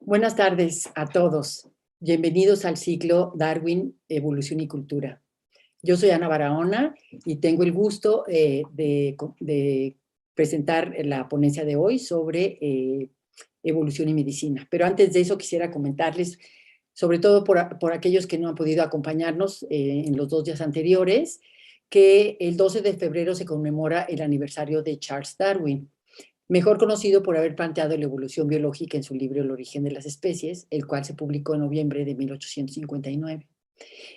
Buenas tardes a todos. Bienvenidos al ciclo Darwin, Evolución y Cultura. Yo soy Ana Barahona y tengo el gusto de presentar la ponencia de hoy sobre evolución y medicina. Pero antes de eso quisiera comentarles, sobre todo por aquellos que no han podido acompañarnos en los 2 días anteriores, que el 12 de febrero se conmemora el aniversario de Charles Darwin, mejor conocido por haber planteado la evolución biológica en su libro El origen de las especies, el cual se publicó en noviembre de 1859.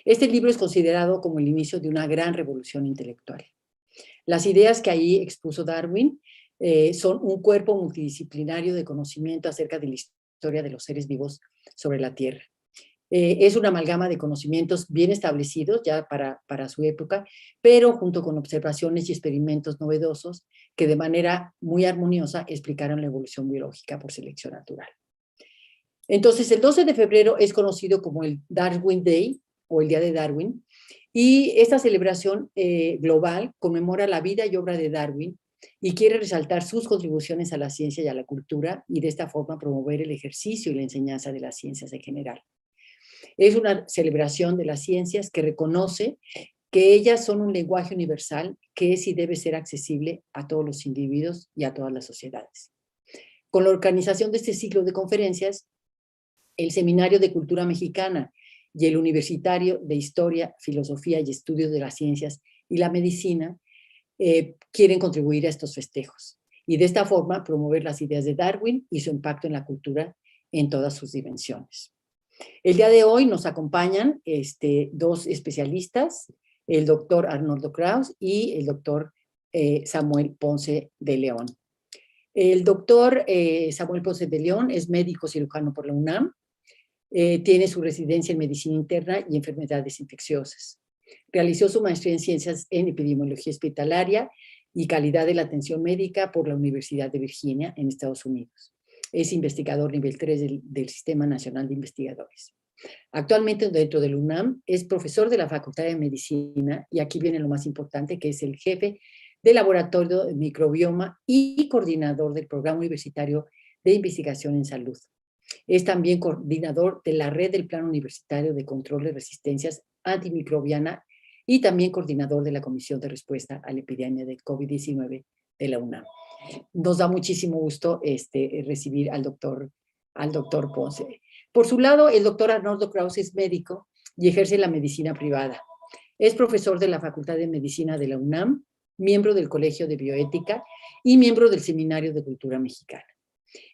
Este libro es considerado como el inicio de una gran revolución intelectual. Las ideas que ahí expuso Darwin son un cuerpo multidisciplinario de conocimiento acerca de la historia de los seres vivos sobre la Tierra. Es una amalgama de conocimientos bien establecidos ya para su época, pero junto con observaciones y experimentos novedosos que de manera muy armoniosa explicaron la evolución biológica por selección natural. Entonces, el 12 de febrero es conocido como el Darwin Day, o el Día de Darwin, y esta celebración global conmemora la vida y obra de Darwin y quiere resaltar sus contribuciones a la ciencia y a la cultura, y de esta forma promover el ejercicio y la enseñanza de las ciencias en general. Es una celebración de las ciencias que reconoce que ellas son un lenguaje universal que es y debe ser accesible a todos los individuos y a todas las sociedades. Con la organización de este ciclo de conferencias, el Seminario de Cultura Mexicana y el Universitario de Historia, Filosofía y Estudios de las Ciencias y la Medicina quieren contribuir a estos festejos y de esta forma promover las ideas de Darwin y su impacto en la cultura en todas sus dimensiones. El día de hoy nos acompañan 2 especialistas, el doctor Arnoldo Kraus y el doctor Samuel Ponce de León. El doctor Samuel Ponce de León es médico cirujano por la UNAM, tiene su residencia en medicina interna y enfermedades infecciosas. Realizó su maestría en ciencias en epidemiología hospitalaria y calidad de la atención médica por la Universidad de Virginia en Estados Unidos. Es investigador nivel 3 del Sistema Nacional de Investigadores. Actualmente dentro del UNAM es profesor de la Facultad de Medicina, y aquí viene lo más importante, que es el jefe del Laboratorio de Microbioma y coordinador del Programa Universitario de Investigación en Salud. Es también coordinador de la Red del Plan Universitario de Control de Resistencias Antimicrobiana y también coordinador de la Comisión de Respuesta a la Epidemia de COVID-19 de la UNAM. Nos da muchísimo gusto recibir al doctor Ponce. Por su lado, el doctor Arnoldo Kraus es médico y ejerce la medicina privada. Es profesor de la Facultad de Medicina de la UNAM, miembro del Colegio de Bioética y miembro del Seminario de Cultura Mexicana.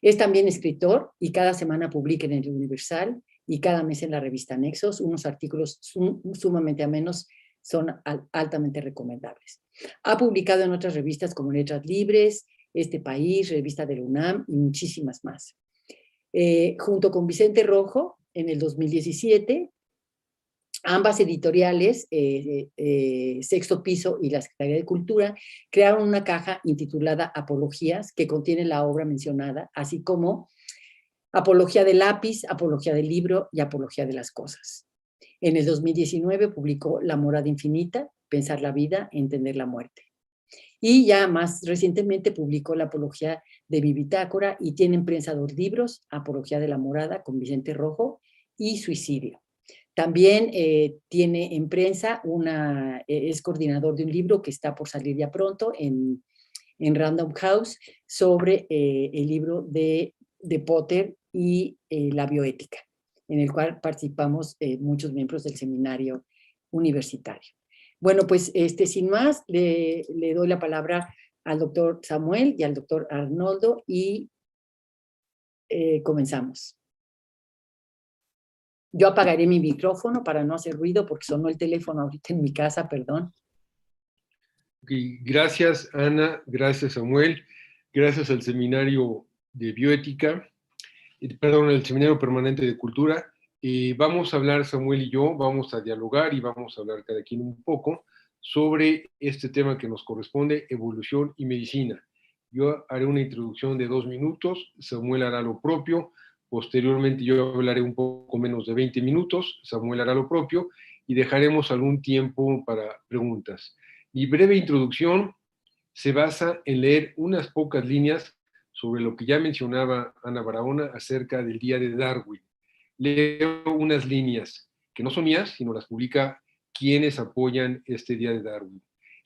Es también escritor y cada semana publica en el Universal y cada mes en la revista Nexos unos artículos sumamente amenos, son altamente recomendables. Ha publicado en otras revistas como Letras Libres, Este País, Revista del UNAM y muchísimas más. Junto con Vicente Rojo, en el 2017, ambas editoriales, Sexto Piso y la Secretaría de Cultura, crearon una caja intitulada Apologías, que contiene la obra mencionada, así como Apología del lápiz, Apología del libro y Apología de las cosas. En el 2019 publicó La morada infinita, Pensar la vida, Entender la muerte. Y ya más recientemente publicó la Apología de mi bitácora y tiene en prensa 2 libros, Apología de la morada con Vicente Rojo y Suicidio. También tiene en prensa es coordinador de un libro que está por salir ya pronto en Random House sobre el libro de Potter y la bioética, en el cual participamos muchos miembros del seminario universitario. Bueno, pues sin más, le doy la palabra al doctor Samuel y al doctor Arnoldo y comenzamos. Yo apagaré mi micrófono para no hacer ruido porque sonó el teléfono ahorita en mi casa, perdón. Okay, gracias Ana, gracias Samuel, gracias al Seminario de Bioética, perdón, el Seminario Permanente de Cultura. Vamos a hablar, Samuel y yo, vamos a dialogar y vamos a hablar cada quien un poco sobre este tema que nos corresponde, evolución y medicina. Yo haré una introducción de 2 minutos, Samuel hará lo propio, Posteriormente yo hablaré un poco menos de 20 minutos, Samuel hará lo propio y dejaremos algún tiempo para preguntas. Mi breve introducción se basa en leer unas pocas líneas sobre lo que ya mencionaba Ana Barahona acerca del Día de Darwin. Leo unas líneas que no son mías, sino las publica quienes apoyan este Día de Darwin.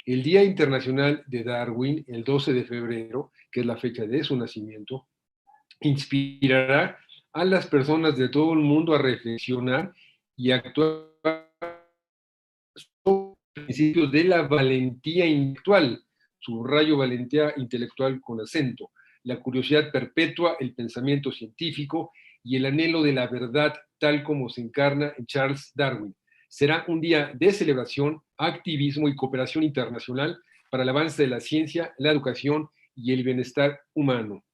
El Día Internacional de Darwin, el 12 de febrero, que es la fecha de su nacimiento, inspirará a las personas de todo el mundo a reflexionar y actuar sobre los principios de la valentía intelectual, subrayo valentía intelectual con acento, la curiosidad perpetua, el pensamiento científico y el anhelo de la verdad tal como se encarna en Charles Darwin. Será un día de celebración, activismo y cooperación internacional para el avance de la ciencia, la educación y el bienestar humano.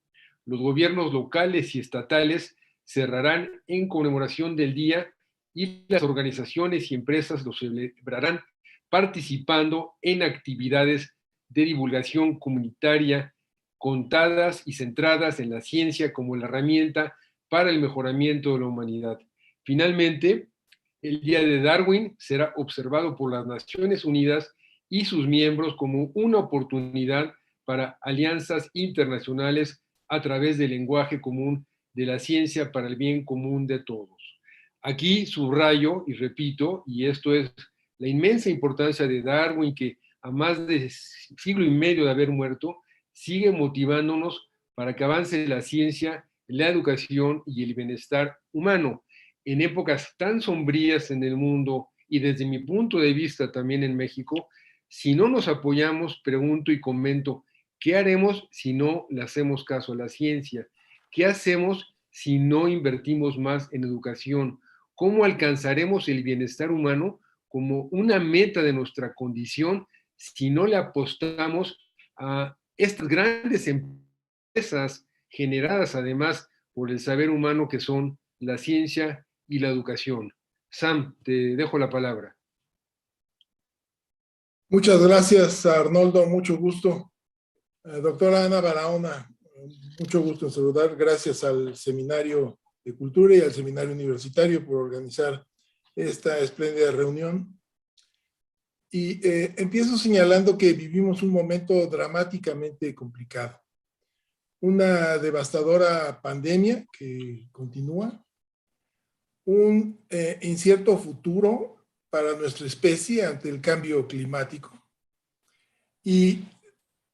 Los gobiernos locales y estatales cerrarán en conmemoración del día y las organizaciones y empresas lo celebrarán participando en actividades de divulgación comunitaria contadas y centradas en la ciencia como la herramienta para el mejoramiento de la humanidad. Finalmente, el Día de Darwin será observado por las Naciones Unidas y sus miembros como una oportunidad para alianzas internacionales a través del lenguaje común de la ciencia para el bien común de todos. Aquí subrayo y repito, y esto es la inmensa importancia de Darwin, que a más de siglo y medio de haber muerto, sigue motivándonos para que avance la ciencia, la educación y el bienestar humano. En épocas tan sombrías en el mundo y desde mi punto de vista también en México, si no nos apoyamos, pregunto y comento, ¿qué haremos si no le hacemos caso a la ciencia? ¿Qué hacemos si no invertimos más en educación? ¿Cómo alcanzaremos el bienestar humano como una meta de nuestra condición si no le apostamos a estas grandes empresas generadas además por el saber humano que son la ciencia y la educación? Sam, te dejo la palabra. Muchas gracias, Arnoldo, mucho gusto. Doctora Ana Barahona, mucho gusto en saludar. Gracias al Seminario de Cultura y al Seminario Universitario por organizar esta espléndida reunión. Y empiezo señalando que vivimos un momento dramáticamente complicado. Una devastadora pandemia que continúa, un incierto futuro para nuestra especie ante el cambio climático y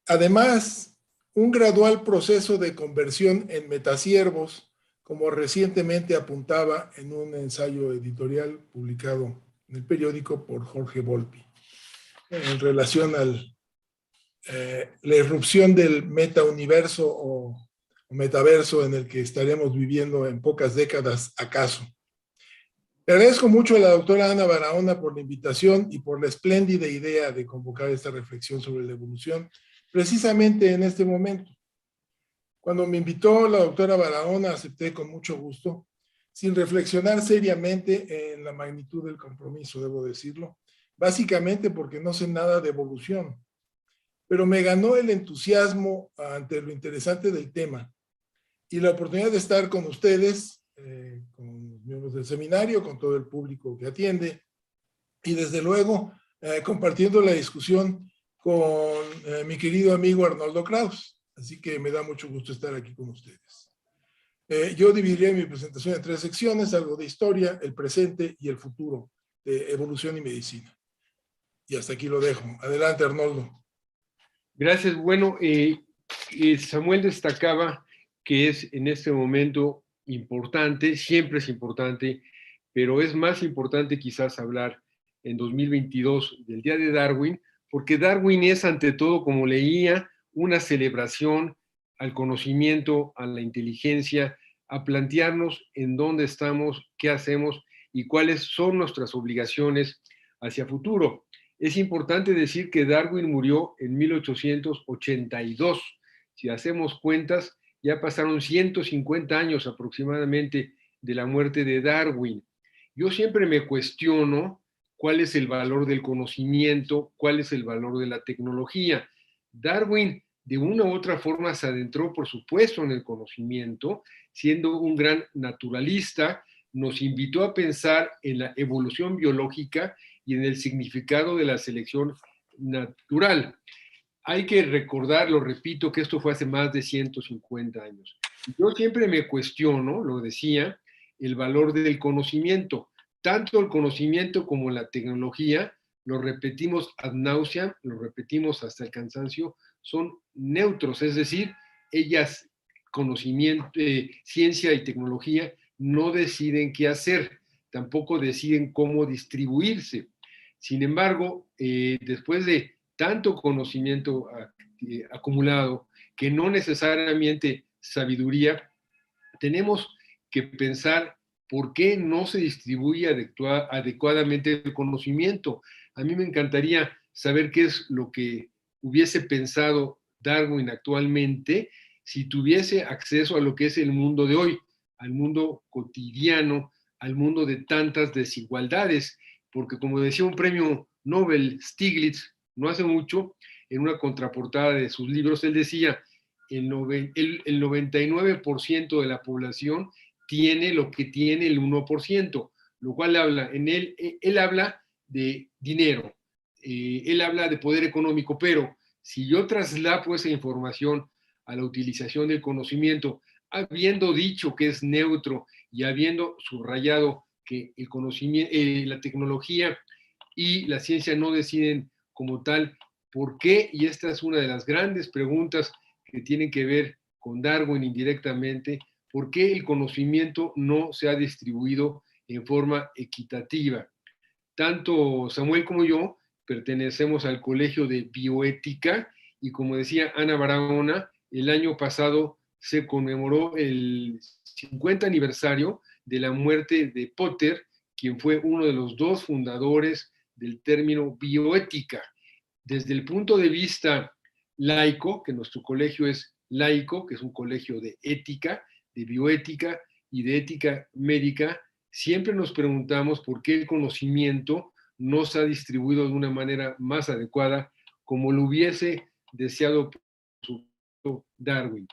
además un gradual proceso de conversión en metaciervos, como recientemente apuntaba en un ensayo editorial publicado en el periódico por Jorge Volpi, en relación a la irrupción del metauniverso o metaverso en el que estaremos viviendo en pocas décadas acaso. Le agradezco mucho a la doctora Ana Barahona por la invitación y por la espléndida idea de convocar esta reflexión sobre la evolución, precisamente en este momento. Cuando me invitó la doctora Barahona, acepté con mucho gusto, sin reflexionar seriamente en la magnitud del compromiso, debo decirlo, básicamente porque no sé nada de evolución, pero me ganó el entusiasmo ante lo interesante del tema y la oportunidad de estar con ustedes, con los miembros del seminario, con todo el público que atiende y desde luego compartiendo la discusión con mi querido amigo Arnoldo Kraus. Así que me da mucho gusto estar aquí con ustedes. Yo dividiré mi presentación en 3 secciones, algo de historia, el presente y el futuro de evolución y medicina. Y hasta aquí lo dejo. Adelante, Arnoldo. Gracias. Bueno, Samuel destacaba que es en este momento importante, siempre es importante, pero es más importante quizás hablar en 2022 del Día de Darwin, porque Darwin es ante todo, como leía, una celebración al conocimiento, a la inteligencia, a plantearnos en dónde estamos, qué hacemos y cuáles son nuestras obligaciones hacia futuro. Es importante decir que Darwin murió en 1882. Si hacemos cuentas, ya pasaron 150 años aproximadamente de la muerte de Darwin. Yo siempre me cuestiono cuál es el valor del conocimiento, cuál es el valor de la tecnología. Darwin de una u otra forma se adentró, por supuesto, en el conocimiento, siendo un gran naturalista, nos invitó a pensar en la evolución biológica y en el significado de la selección natural. Hay que recordar, lo repito, que esto fue hace más de 150 años. Yo siempre me cuestiono, lo decía, el valor del conocimiento. Tanto el conocimiento como la tecnología, lo repetimos ad nauseam, lo repetimos hasta el cansancio, son neutros, es decir, ellas, conocimiento, ciencia y tecnología, no deciden qué hacer, tampoco deciden cómo distribuirse. Sin embargo, después de tanto conocimiento acumulado, que no necesariamente sabiduría, tenemos que pensar por qué no se distribuye adecuadamente el conocimiento. A mí me encantaría saber qué es lo que hubiese pensado Darwin actualmente si tuviese acceso a lo que es el mundo de hoy, al mundo cotidiano, al mundo de tantas desigualdades, porque como decía un premio Nobel, Stiglitz, no hace mucho, en una contraportada de sus libros, él decía, el 99% de la población tiene lo que tiene el 1%, lo cual habla, él habla de dinero, él habla de poder económico, pero si yo traslapo esa información a la utilización del conocimiento, habiendo dicho que es neutro y habiendo subrayado que el conocimiento, la tecnología y la ciencia no deciden como tal, ¿por qué? Y esta es una de las grandes preguntas que tienen que ver con Darwin indirectamente, ¿por qué el conocimiento no se ha distribuido en forma equitativa? Tanto Samuel como yo pertenecemos al Colegio de Bioética y como decía Ana Barahona, el año pasado se conmemoró el 50 aniversario de la muerte de Potter, quien fue uno de los dos fundadores del término bioética. Desde el punto de vista laico, que nuestro colegio es laico, que es un colegio de ética, de bioética y de ética médica, siempre nos preguntamos por qué el conocimiento no se ha distribuido de una manera más adecuada como lo hubiese deseado Darwin.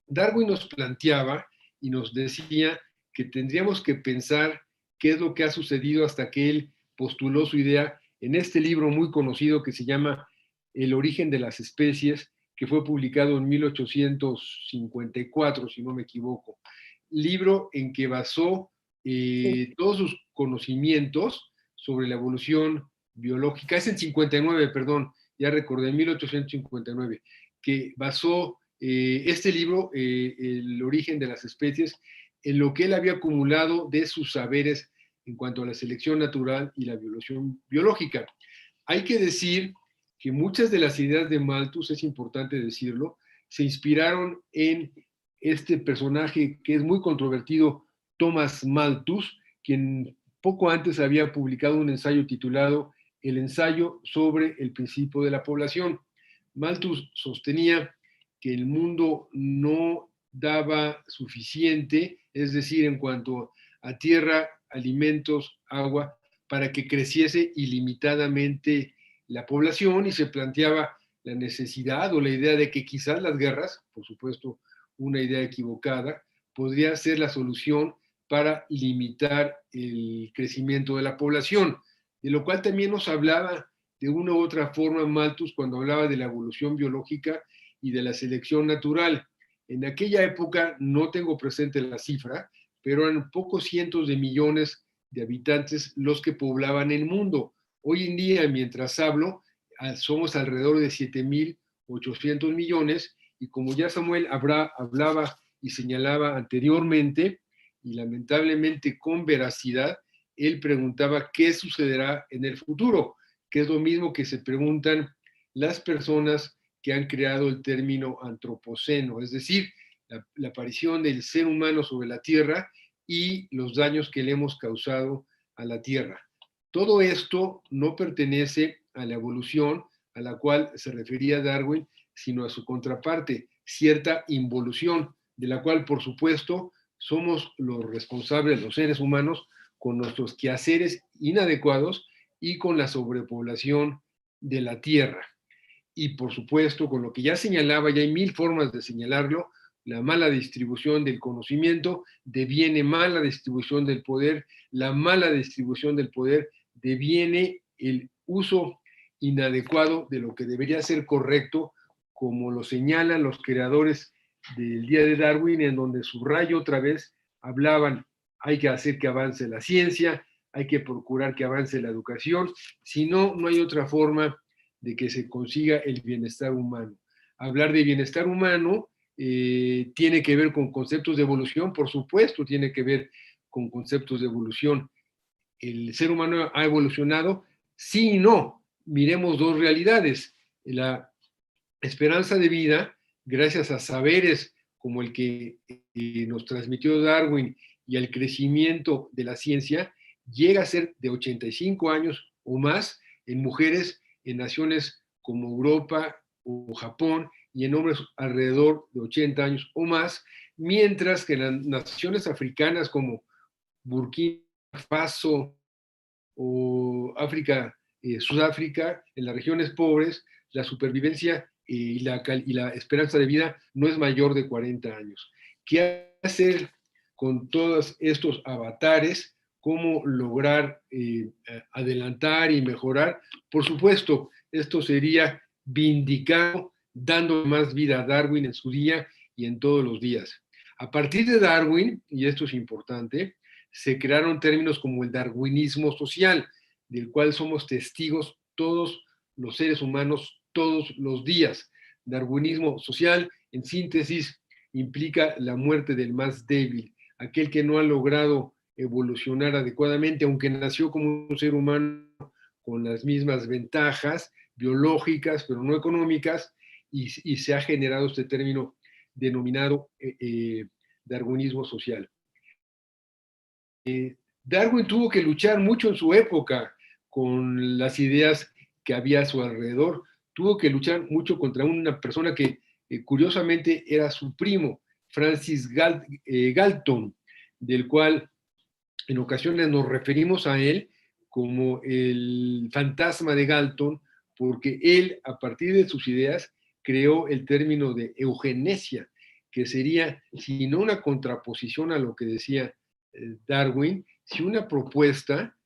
Darwin nos planteaba y nos decía que tendríamos que pensar qué es lo que ha sucedido hasta que él postuló su idea en este libro muy conocido que se llama El origen de las especies, que fue publicado en 1854, si no me equivoco. Libro en que basó todos sus conocimientos sobre la evolución biológica, es en 59, perdón, ya recordé, en 1859, que basó este libro, El origen de las especies, en lo que él había acumulado de sus saberes en cuanto a la selección natural y la evolución biológica. Hay que decir que muchas de las ideas de Malthus, es importante decirlo, se inspiraron en este personaje que es muy controvertido, Thomas Malthus, quien poco antes había publicado un ensayo titulado El ensayo sobre el principio de la población. Malthus sostenía que el mundo no daba suficiente, es decir, en cuanto a tierra, alimentos, agua, para que creciese ilimitadamente la población y se planteaba la necesidad o la idea de que quizás las guerras, por supuesto una idea equivocada, podría ser la solución para limitar el crecimiento de la población, de lo cual también nos hablaba de una u otra forma Malthus cuando hablaba de la evolución biológica y de la selección natural. En aquella época, no tengo presente la cifra, pero eran pocos cientos de millones de habitantes los que poblaban el mundo. Hoy en día, mientras hablo, somos alrededor de 7.800 millones y como ya Samuel hablaba y señalaba anteriormente, y lamentablemente con veracidad, él preguntaba qué sucederá en el futuro, que es lo mismo que se preguntan las personas que han creado el término antropoceno, es decir, la aparición del ser humano sobre la Tierra y los daños que le hemos causado a la Tierra. Todo esto no pertenece a la evolución a la cual se refería Darwin, sino a su contraparte, cierta involución, de la cual, por supuesto, somos los responsables, los seres humanos, con nuestros quehaceres inadecuados y con la sobrepoblación de la Tierra. y por supuesto, con lo que ya señalaba, ya hay 1000 formas de señalarlo, la mala distribución del conocimiento deviene mala distribución del poder, la mala distribución del poder deviene el uso inadecuado de lo que debería ser correcto, como lo señalan los creadores del Día de Darwin, en donde subrayo otra vez, hablaban, hay que hacer que avance la ciencia, hay que procurar que avance la educación, si no, no hay otra forma de que se consiga el bienestar humano. Hablar de bienestar humano tiene que ver con conceptos de evolución, por supuesto, tiene que ver con conceptos de evolución. El ser humano ha evolucionado, sí y no. Miremos dos realidades. La esperanza de vida, gracias a saberes como el que nos transmitió Darwin y al crecimiento de la ciencia, llega a ser de 85 años o más en mujeres en naciones como Europa o Japón y en hombres alrededor de 80 años o más, mientras que en las naciones africanas como Burkina Faso o África, Sudáfrica, en las regiones pobres, la supervivencia y la esperanza de vida no es mayor de 40 años. ¿Qué hacer con todos estos avatares? ¿Cómo lograr adelantar y mejorar? Por supuesto, esto sería vindicado, dando más vida a Darwin en su día y en todos los días. A partir de Darwin, y esto es importante, se crearon términos como el darwinismo social, del cual somos testigos todos los seres humanos todos los días. Darwinismo social, en síntesis, implica la muerte del más débil, aquel que no ha logrado evolucionar adecuadamente, aunque nació como un ser humano con las mismas ventajas biológicas, pero no económicas, y se ha generado este término denominado darwinismo social. Darwin tuvo que luchar mucho en su época con las ideas que había a su alrededor. Tuvo que luchar mucho contra una persona que curiosamente era su primo, Francis Galton, del cual en ocasiones nos referimos a él como el fantasma de Galton, porque él, a partir de sus ideas, creó el término de eugenesia, que sería, si no una contraposición a lo que decía Darwin, si una propuesta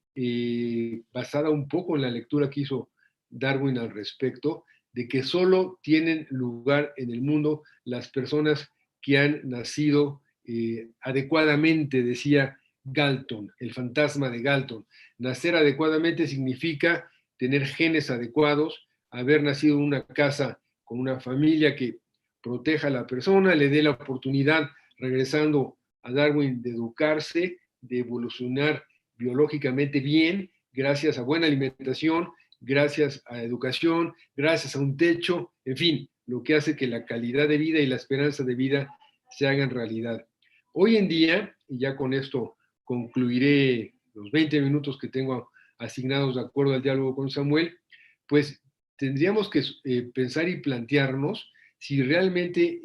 basada un poco en la lectura que hizo Darwin al respecto, de que solo tienen lugar en el mundo las personas que han nacido adecuadamente, decía Galton, el fantasma de Galton. Nacer adecuadamente significa tener genes adecuados, haber nacido en una casa con una familia que proteja a la persona, le dé la oportunidad, regresando a Darwin, de educarse, de evolucionar biológicamente bien, gracias a buena alimentación, gracias a educación, gracias a un techo, en fin, lo que hace que la calidad de vida y la esperanza de vida se hagan realidad. Hoy en día, y ya con esto concluiré los 20 minutos que tengo asignados de acuerdo al diálogo con Samuel, pues tendríamos que pensar y plantearnos si realmente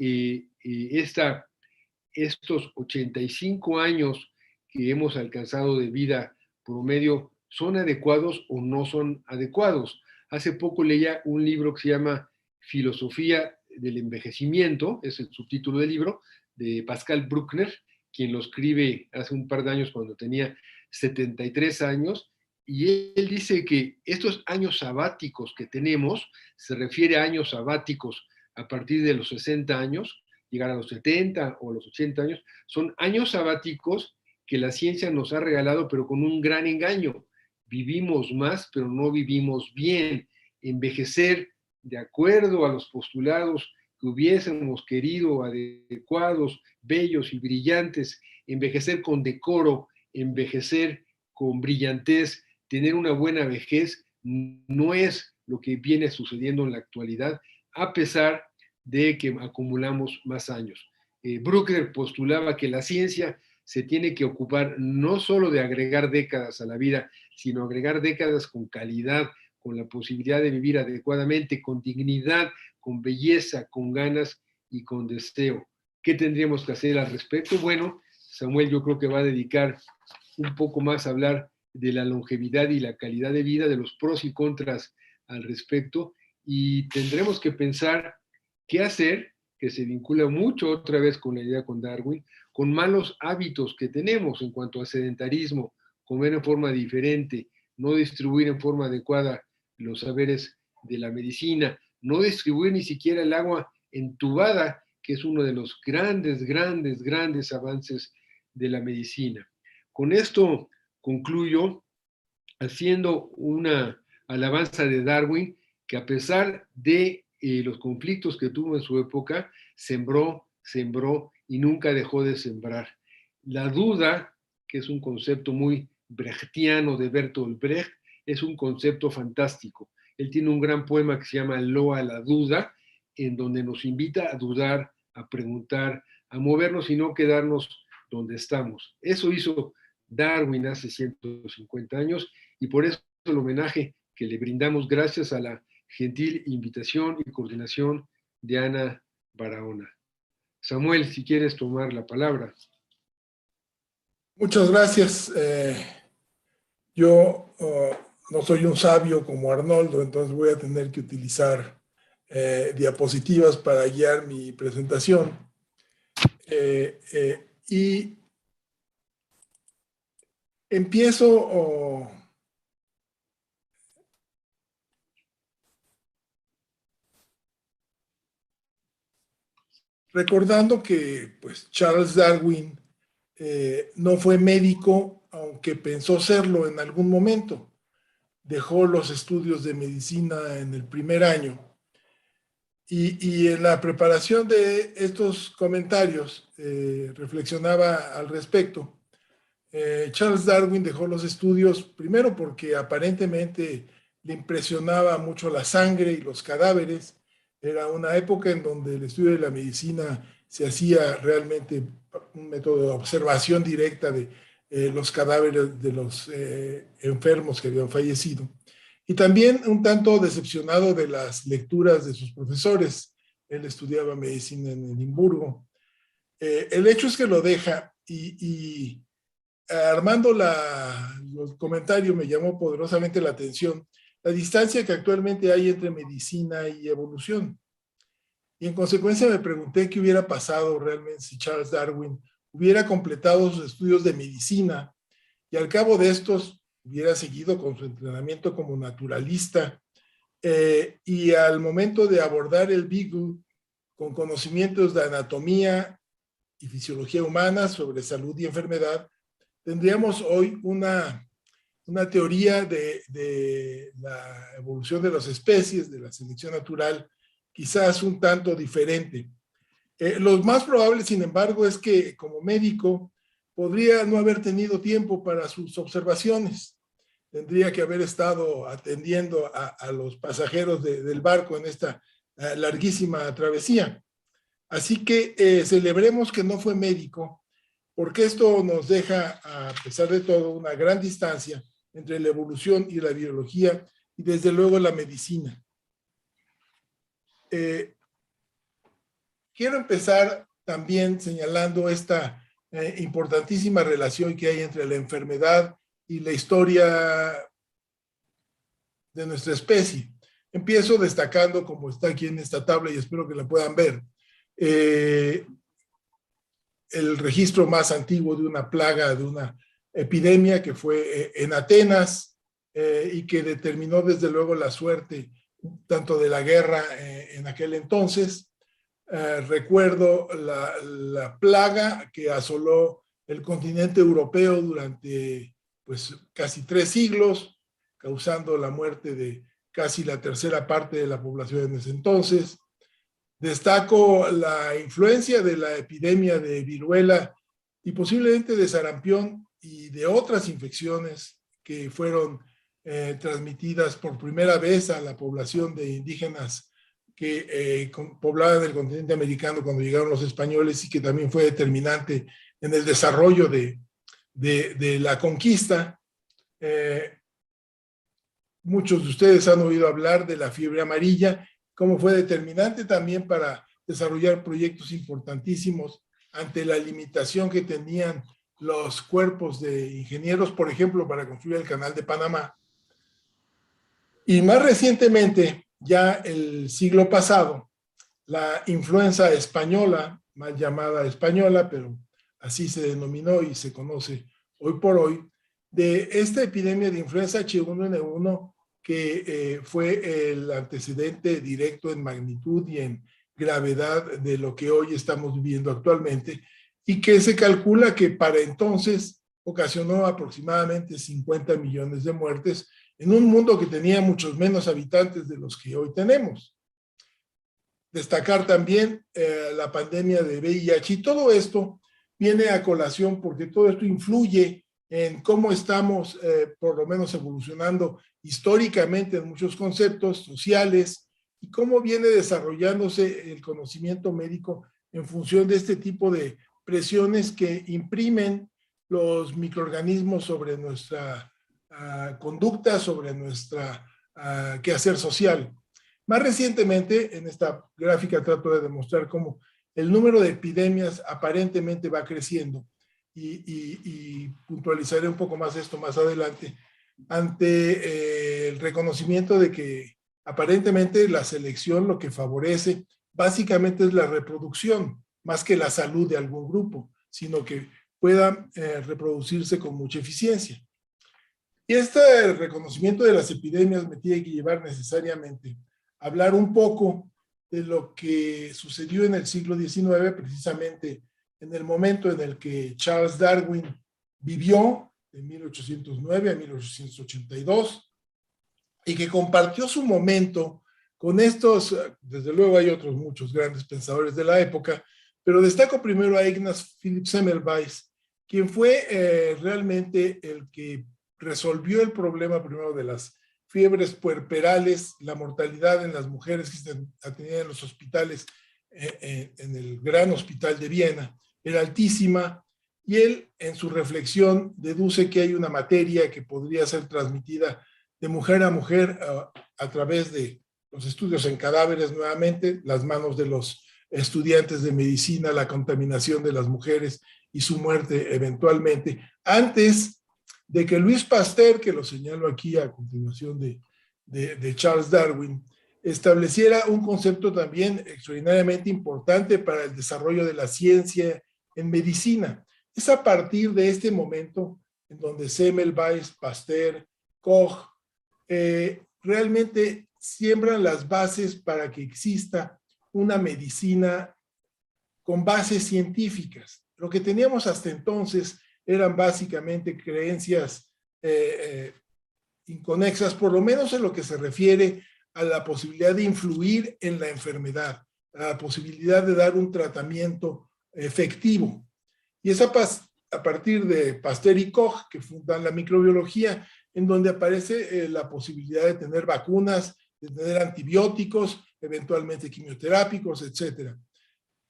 estos 85 años que hemos alcanzado de vida promedio son adecuados o no son adecuados. Hace poco leía un libro que se llama Filosofía del Envejecimiento, es el subtítulo del libro, de Pascal Bruckner, quien lo escribe hace un par de años cuando tenía 73 años, y él dice que estos años sabáticos que tenemos, se refiere a años sabáticos a partir de los 60 años, llegar a los 70 o los 80 años, son años sabáticos que la ciencia nos ha regalado, pero con un gran engaño. Vivimos más, pero no vivimos bien. Envejecer de acuerdo a los postulados que hubiésemos querido, adecuados, bellos y brillantes, envejecer con decoro, envejecer con brillantez, tener una buena vejez, no es lo que viene sucediendo en la actualidad, a pesar de que acumulamos más años. Bruckner postulaba que la ciencia se tiene que ocupar no solo de agregar décadas a la vida, sino agregar décadas con calidad, con la posibilidad de vivir adecuadamente, con dignidad, con belleza, con ganas y con deseo. ¿Qué tendríamos que hacer al respecto? Bueno, Samuel yo creo que va a dedicar un poco más a hablar de la longevidad y la calidad de vida, de los pros y contras al respecto, y tendremos que pensar qué hacer, que se vincula mucho otra vez con la idea con Darwin, con malos hábitos que tenemos en cuanto a sedentarismo, comer en forma diferente, no distribuir en forma adecuada los saberes de la medicina, no distribuir ni siquiera el agua entubada, que es uno de los grandes avances de la medicina. Con esto concluyo haciendo una alabanza de Darwin, que a pesar de los conflictos que tuvo en su época, sembró y nunca dejó de sembrar. La duda, que es un concepto muy brechtiano de Bertolt Brecht, es un concepto fantástico. Él tiene un gran poema que se llama Loa la duda, en donde nos invita a dudar, a preguntar, a movernos y no quedarnos donde estamos. Eso hizo Darwin hace 150 años y por eso el homenaje que le brindamos gracias a la gentil invitación y coordinación de Ana Barahona. Samuel, si quieres tomar la palabra. Muchas gracias. Yo no soy un sabio como Arnoldo, entonces voy a tener que utilizar diapositivas para guiar mi presentación. Y empiezo recordando que pues, Charles Darwin no fue médico, aunque pensó serlo en algún momento. Dejó los estudios de medicina en el primer año. Y en la preparación de estos comentarios, reflexionaba al respecto. Charles Darwin dejó los estudios primero porque aparentemente le impresionaba mucho la sangre y los cadáveres. Era una época en donde el estudio de la medicina se hacía realmente un método de observación directa de los cadáveres de los enfermos que habían fallecido. Y también un tanto decepcionado de las lecturas de sus profesores. Él estudiaba medicina en Edimburgo. El hecho es que lo deja y armando los comentarios me llamó poderosamente la atención la distancia que actualmente hay entre medicina y evolución. Y en consecuencia me pregunté qué hubiera pasado realmente si Charles Darwin hubiera completado sus estudios de medicina y al cabo de estos hubiera seguido con su entrenamiento como naturalista y al momento de abordar el Beagle con conocimientos de anatomía y fisiología humana sobre salud y enfermedad, tendríamos hoy una teoría de la evolución de las especies, de la selección natural, quizás un tanto diferente. Lo más probable, sin embargo, es que como médico podría no haber tenido tiempo para sus observaciones. Tendría que haber estado atendiendo a los pasajeros del barco en esta larguísima travesía. Así que celebremos que no fue médico, porque esto nos deja, a pesar de todo, una gran distancia entre la evolución y la biología y desde luego la medicina. Quiero empezar también señalando esta importantísima relación que hay entre la enfermedad y la historia de nuestra especie. Empiezo destacando, como está aquí en esta tabla y espero que la puedan ver, el registro más antiguo de una plaga, de una epidemia que fue en Atenas y que determinó desde luego la suerte tanto de la guerra en aquel entonces. Recuerdo la plaga que asoló el continente europeo durante pues, casi 3 siglos, causando la muerte de casi la tercera parte de la población en ese entonces. Destaco la influencia de la epidemia de viruela y posiblemente de sarampión y de otras infecciones que fueron transmitidas por primera vez a la población de indígenas que poblaban el continente americano cuando llegaron los españoles y que también fue determinante en el desarrollo de la conquista. Muchos de ustedes han oído hablar de la fiebre amarilla, como fue determinante también para desarrollar proyectos importantísimos ante la limitación que tenían los cuerpos de ingenieros, por ejemplo, para construir el Canal de Panamá. Y más recientemente, ya el siglo pasado, la influenza española, mal llamada española, pero así se denominó y se conoce hoy por hoy, de esta epidemia de influenza H1N1 que fue el antecedente directo en magnitud y en gravedad de lo que hoy estamos viviendo actualmente, y que se calcula que para entonces ocasionó aproximadamente 50 millones de muertes en un mundo que tenía muchos menos habitantes de los que hoy tenemos. Destacar también la pandemia de VIH, y todo esto viene a colación porque todo esto influye en cómo estamos por lo menos evolucionando históricamente en muchos conceptos sociales y cómo viene desarrollándose el conocimiento médico en función de este tipo de presiones que imprimen los microorganismos sobre nuestra conducta, sobre nuestra quehacer social. Más recientemente, en esta gráfica trato de demostrar cómo el número de epidemias aparentemente va creciendo y puntualizaré un poco más esto más adelante ante el reconocimiento de que aparentemente la selección lo que favorece básicamente es la reproducción, más que la salud de algún grupo, sino que pueda reproducirse con mucha eficiencia. Y este reconocimiento de las epidemias me tiene que llevar necesariamente a hablar un poco de lo que sucedió en el siglo XIX, precisamente en el momento en el que Charles Darwin vivió, de 1809 a 1882, y que compartió su momento con estos, desde luego hay otros muchos grandes pensadores de la época, pero destaco primero a Ignaz Philipp Semmelweis, quien fue realmente el que resolvió el problema primero de las fiebres puerperales, la mortalidad en las mujeres que se atendían en los hospitales, en el gran hospital de Viena, era altísima, y él en su reflexión deduce que hay una materia que podría ser transmitida de mujer a mujer a través de los estudios en cadáveres nuevamente, las manos de los estudiantes de medicina, la contaminación de las mujeres y su muerte eventualmente, antes de que Louis Pasteur, que lo señalo aquí a continuación de Charles Darwin, estableciera un concepto también extraordinariamente importante para el desarrollo de la ciencia en medicina. Es a partir de este momento en donde Semmelweis, Pasteur, Koch, realmente siembran las bases para que exista una medicina con bases científicas. Lo que teníamos hasta entonces eran básicamente creencias inconexas, por lo menos en lo que se refiere a la posibilidad de influir en la enfermedad, a la posibilidad de dar un tratamiento efectivo. Y es a partir de Pasteur y Koch, que fundan la microbiología, en donde aparece la posibilidad de tener vacunas, de tener antibióticos, eventualmente quimioterápicos, etc.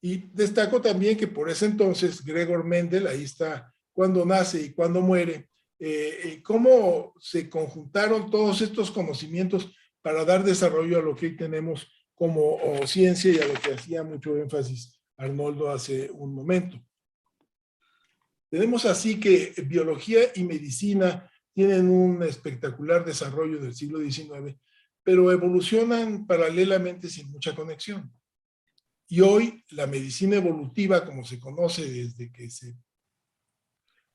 Y destaco también que por ese entonces Gregor Mendel, ahí está cuando nace y cuando muere, cómo se conjuntaron todos estos conocimientos para dar desarrollo a lo que hoy tenemos como ciencia y a lo que hacía mucho énfasis Arnoldo hace un momento. Tenemos así que biología y medicina tienen un espectacular desarrollo del siglo XIX, pero evolucionan paralelamente sin mucha conexión. Y hoy la medicina evolutiva, como se conoce desde que se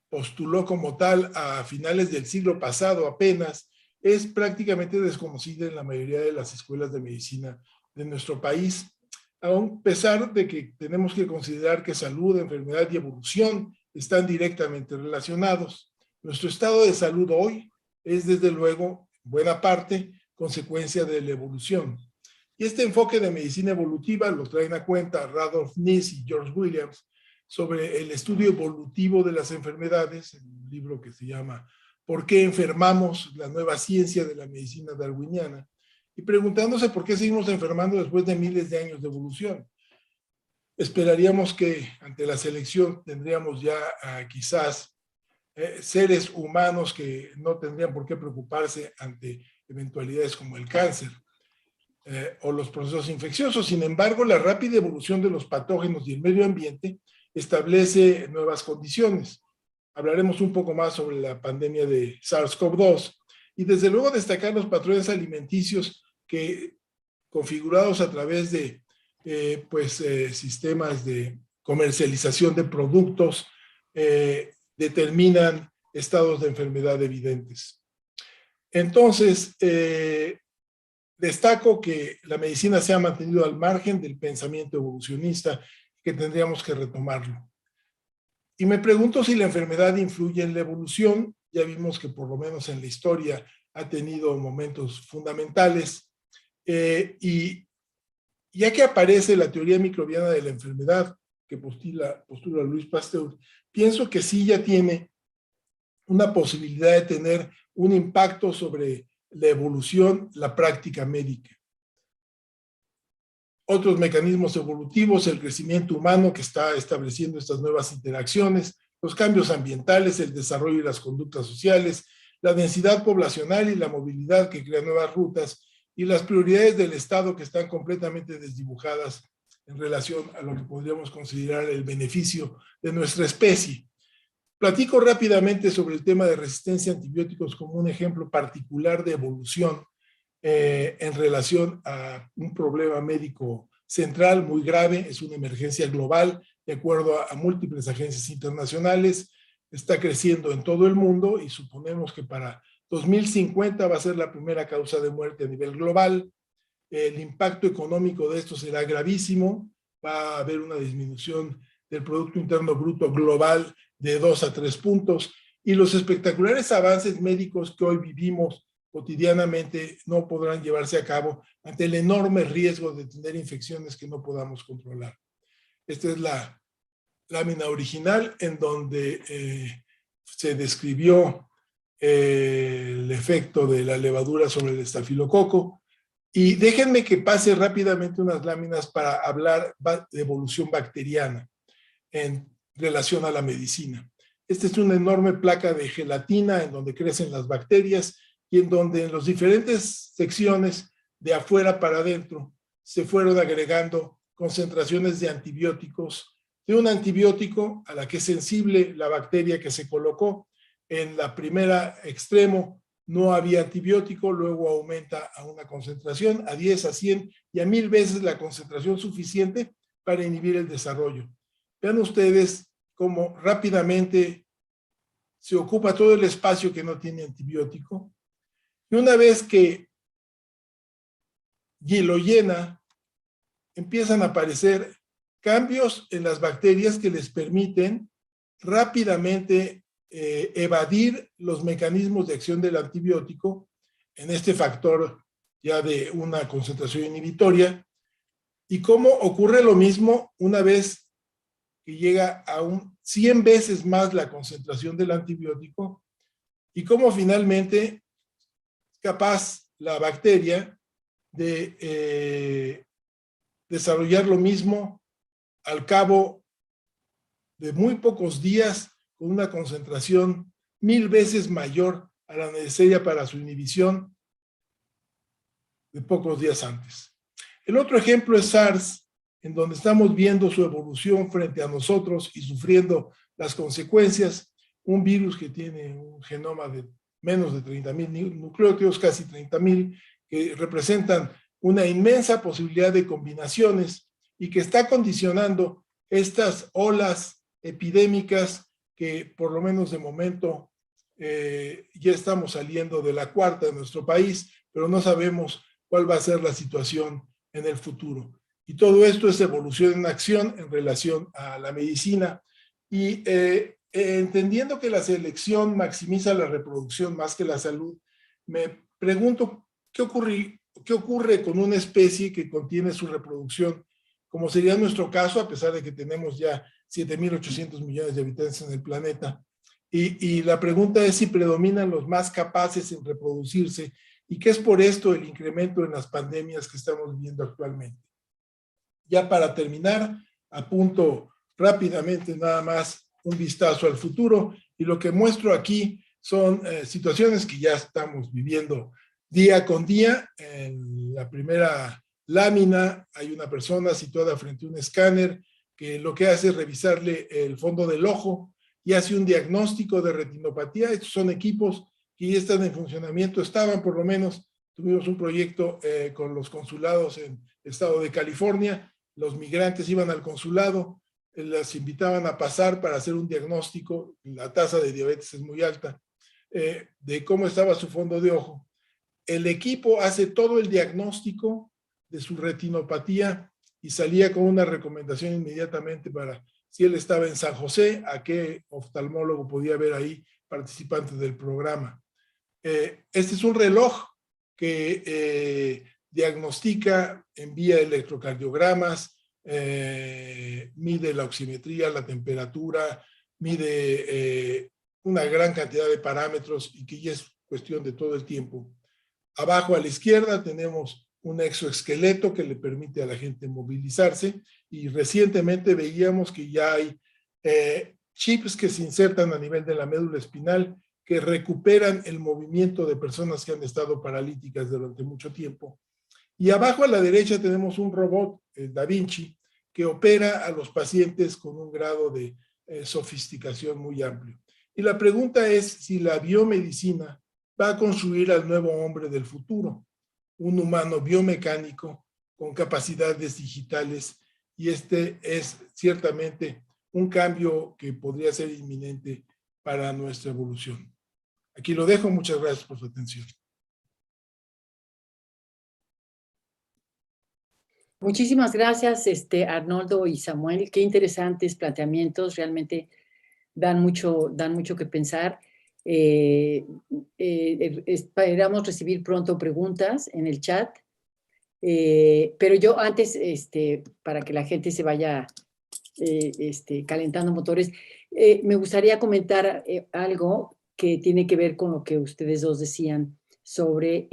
postuló como tal a finales del siglo pasado apenas, es prácticamente desconocida en la mayoría de las escuelas de medicina de nuestro país, a pesar de que tenemos que considerar que salud, enfermedad y evolución están directamente relacionados. Nuestro estado de salud hoy es, desde luego, en buena parte, consecuencia de la evolución. Y este enfoque de medicina evolutiva lo traen a cuenta Rudolf Ness y George Williams sobre el estudio evolutivo de las enfermedades, en un libro que se llama ¿Por qué enfermamos? La nueva ciencia de la medicina darwiniana, y preguntándose por qué seguimos enfermando después de miles de años de evolución. Esperaríamos que ante la selección tendríamos ya quizás seres humanos que no tendrían por qué preocuparse ante eventualidades como el cáncer o los procesos infecciosos. Sin embargo, la rápida evolución de los patógenos y el medio ambiente establece nuevas condiciones. Hablaremos un poco más sobre la pandemia de SARS-CoV-2 y desde luego destacar los patrones alimenticios que configurados a través de sistemas de comercialización de productos, determinan estados de enfermedad evidentes. Entonces, destaco que la medicina se ha mantenido al margen del pensamiento evolucionista, que tendríamos que retomarlo. Y me pregunto si la enfermedad influye en la evolución. Ya vimos que por lo menos en la historia ha tenido momentos fundamentales. Y ya que aparece la teoría microbiana de la enfermedad, que postula Louis Pasteur, pienso que sí ya tiene una posibilidad de tener un impacto sobre la evolución, la práctica médica. Otros mecanismos evolutivos, el crecimiento humano que está estableciendo estas nuevas interacciones, los cambios ambientales, el desarrollo y las conductas sociales, la densidad poblacional y la movilidad que crea nuevas rutas, y las prioridades del Estado que están completamente desdibujadas en relación a lo que podríamos considerar el beneficio de nuestra especie. Platico rápidamente sobre el tema de resistencia a antibióticos como un ejemplo particular de evolución en relación a un problema médico central muy grave. Es una emergencia global, de acuerdo a múltiples agencias internacionales. Está creciendo en todo el mundo y suponemos que para 2050 va a ser la primera causa de muerte a nivel global. El impacto económico de esto será gravísimo. Va a haber una disminución del Producto Interno Bruto global de 2 a 3 puntos, y los espectaculares avances médicos que hoy vivimos cotidianamente no podrán llevarse a cabo ante el enorme riesgo de tener infecciones que no podamos controlar. Esta es la lámina original en donde se describió el efecto de la levadura sobre el estafilococo. Y déjenme que pase rápidamente unas láminas para hablar de evolución bacteriana en relación a la medicina. Esta es una enorme placa de gelatina en donde crecen las bacterias y en donde en las diferentes secciones de afuera para adentro se fueron agregando concentraciones de antibióticos, de un antibiótico a la que es sensible la bacteria que se colocó. En la primera extremo no había antibiótico, luego aumenta a una concentración, a 10, a 100 y a 1000 veces la concentración suficiente para inhibir el desarrollo. Vean ustedes cómo rápidamente se ocupa todo el espacio que no tiene antibiótico. Y una vez que lo llena, empiezan a aparecer cambios en las bacterias que les permiten rápidamente evadir los mecanismos de acción del antibiótico en este factor ya de una concentración inhibitoria. Y cómo ocurre lo mismo una vez que llega a 100 veces más la concentración del antibiótico, y cómo finalmente es capaz la bacteria de desarrollar lo mismo al cabo de muy pocos días, con una concentración 1000 veces mayor a la necesaria para su inhibición de pocos días antes. El otro ejemplo es SARS, en donde estamos viendo su evolución frente a nosotros y sufriendo las consecuencias. Un virus que tiene un genoma de menos de 30,000 nucleótidos, casi 30,000, que representan una inmensa posibilidad de combinaciones y que está condicionando estas olas epidémicas que por lo menos de momento ya estamos saliendo de la cuarta de nuestro país, pero no sabemos cuál va a ser la situación en el futuro. Y todo esto es evolución en acción en relación a la medicina. Y entendiendo que la selección maximiza la reproducción más que la salud, me pregunto qué ocurre con una especie que contiene su reproducción, como sería nuestro caso, a pesar de que tenemos ya 7.800 millones de habitantes en el planeta. Y la pregunta es si predominan los más capaces en reproducirse, y qué es por esto el incremento en las pandemias que estamos viviendo actualmente. Ya para terminar, apunto rápidamente nada más un vistazo al futuro, y lo que muestro aquí son situaciones que ya estamos viviendo día con día. En la primera lámina hay una persona situada frente a un escáner que lo que hace es revisarle el fondo del ojo y hace un diagnóstico de retinopatía. Estos son equipos que ya están en funcionamiento, estaban por lo menos tuvimos un proyecto con los consulados en el estado de California. Los migrantes iban al consulado, las invitaban a pasar para hacer un diagnóstico, la tasa de diabetes es muy alta, de cómo estaba su fondo de ojo. El equipo hace todo el diagnóstico de su retinopatía y salía con una recomendación inmediatamente para si él estaba en San José, a qué oftalmólogo podía ver ahí participantes del programa. Este es un reloj que diagnostica, envía electrocardiogramas, mide la oximetría, la temperatura, mide una gran cantidad de parámetros y que ya es cuestión de todo el tiempo. Abajo a la izquierda tenemos un exoesqueleto que le permite a la gente movilizarse y recientemente veíamos que ya hay chips que se insertan a nivel de la médula espinal que recuperan el movimiento de personas que han estado paralíticas durante mucho tiempo. Y abajo a la derecha tenemos un robot, el Da Vinci, que opera a los pacientes con un grado de sofisticación muy amplio. Y la pregunta es si la biomedicina va a construir al nuevo hombre del futuro, un humano biomecánico con capacidades digitales, y este es ciertamente un cambio que podría ser inminente para nuestra evolución. Aquí lo dejo, muchas gracias por su atención. Muchísimas gracias, Arnoldo y Samuel. Qué interesantes planteamientos, realmente dan mucho que pensar. Esperamos recibir pronto preguntas en el chat, pero yo antes, para que la gente se vaya calentando motores, me gustaría comentar algo que tiene que ver con lo que ustedes dos decían sobre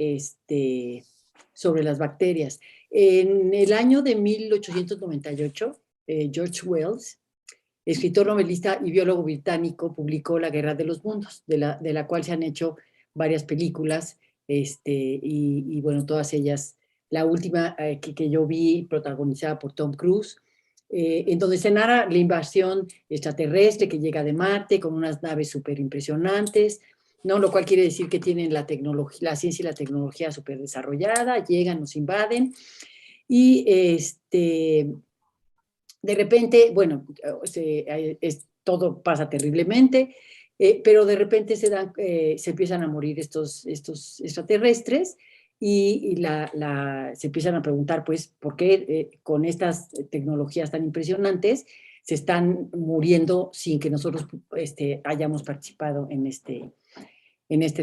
las bacterias. En el año de 1898, George Wells, escritor, novelista y biólogo británico, publicó La Guerra de los Mundos, de la cual se han hecho varias películas, y bueno, todas ellas, la última que yo vi, protagonizada por Tom Cruise, en donde se narra la invasión extraterrestre que llega de Marte con unas naves súper impresionantes, ¿no? Lo cual quiere decir que tienen la tecnología, la ciencia y la tecnología súper desarrollada, llegan, nos invaden, y de repente, bueno, todo pasa terriblemente, pero de repente se empiezan a morir estos extraterrestres, y se empiezan a preguntar, pues, ¿por qué con estas tecnologías tan impresionantes se están muriendo sin que nosotros hayamos participado en este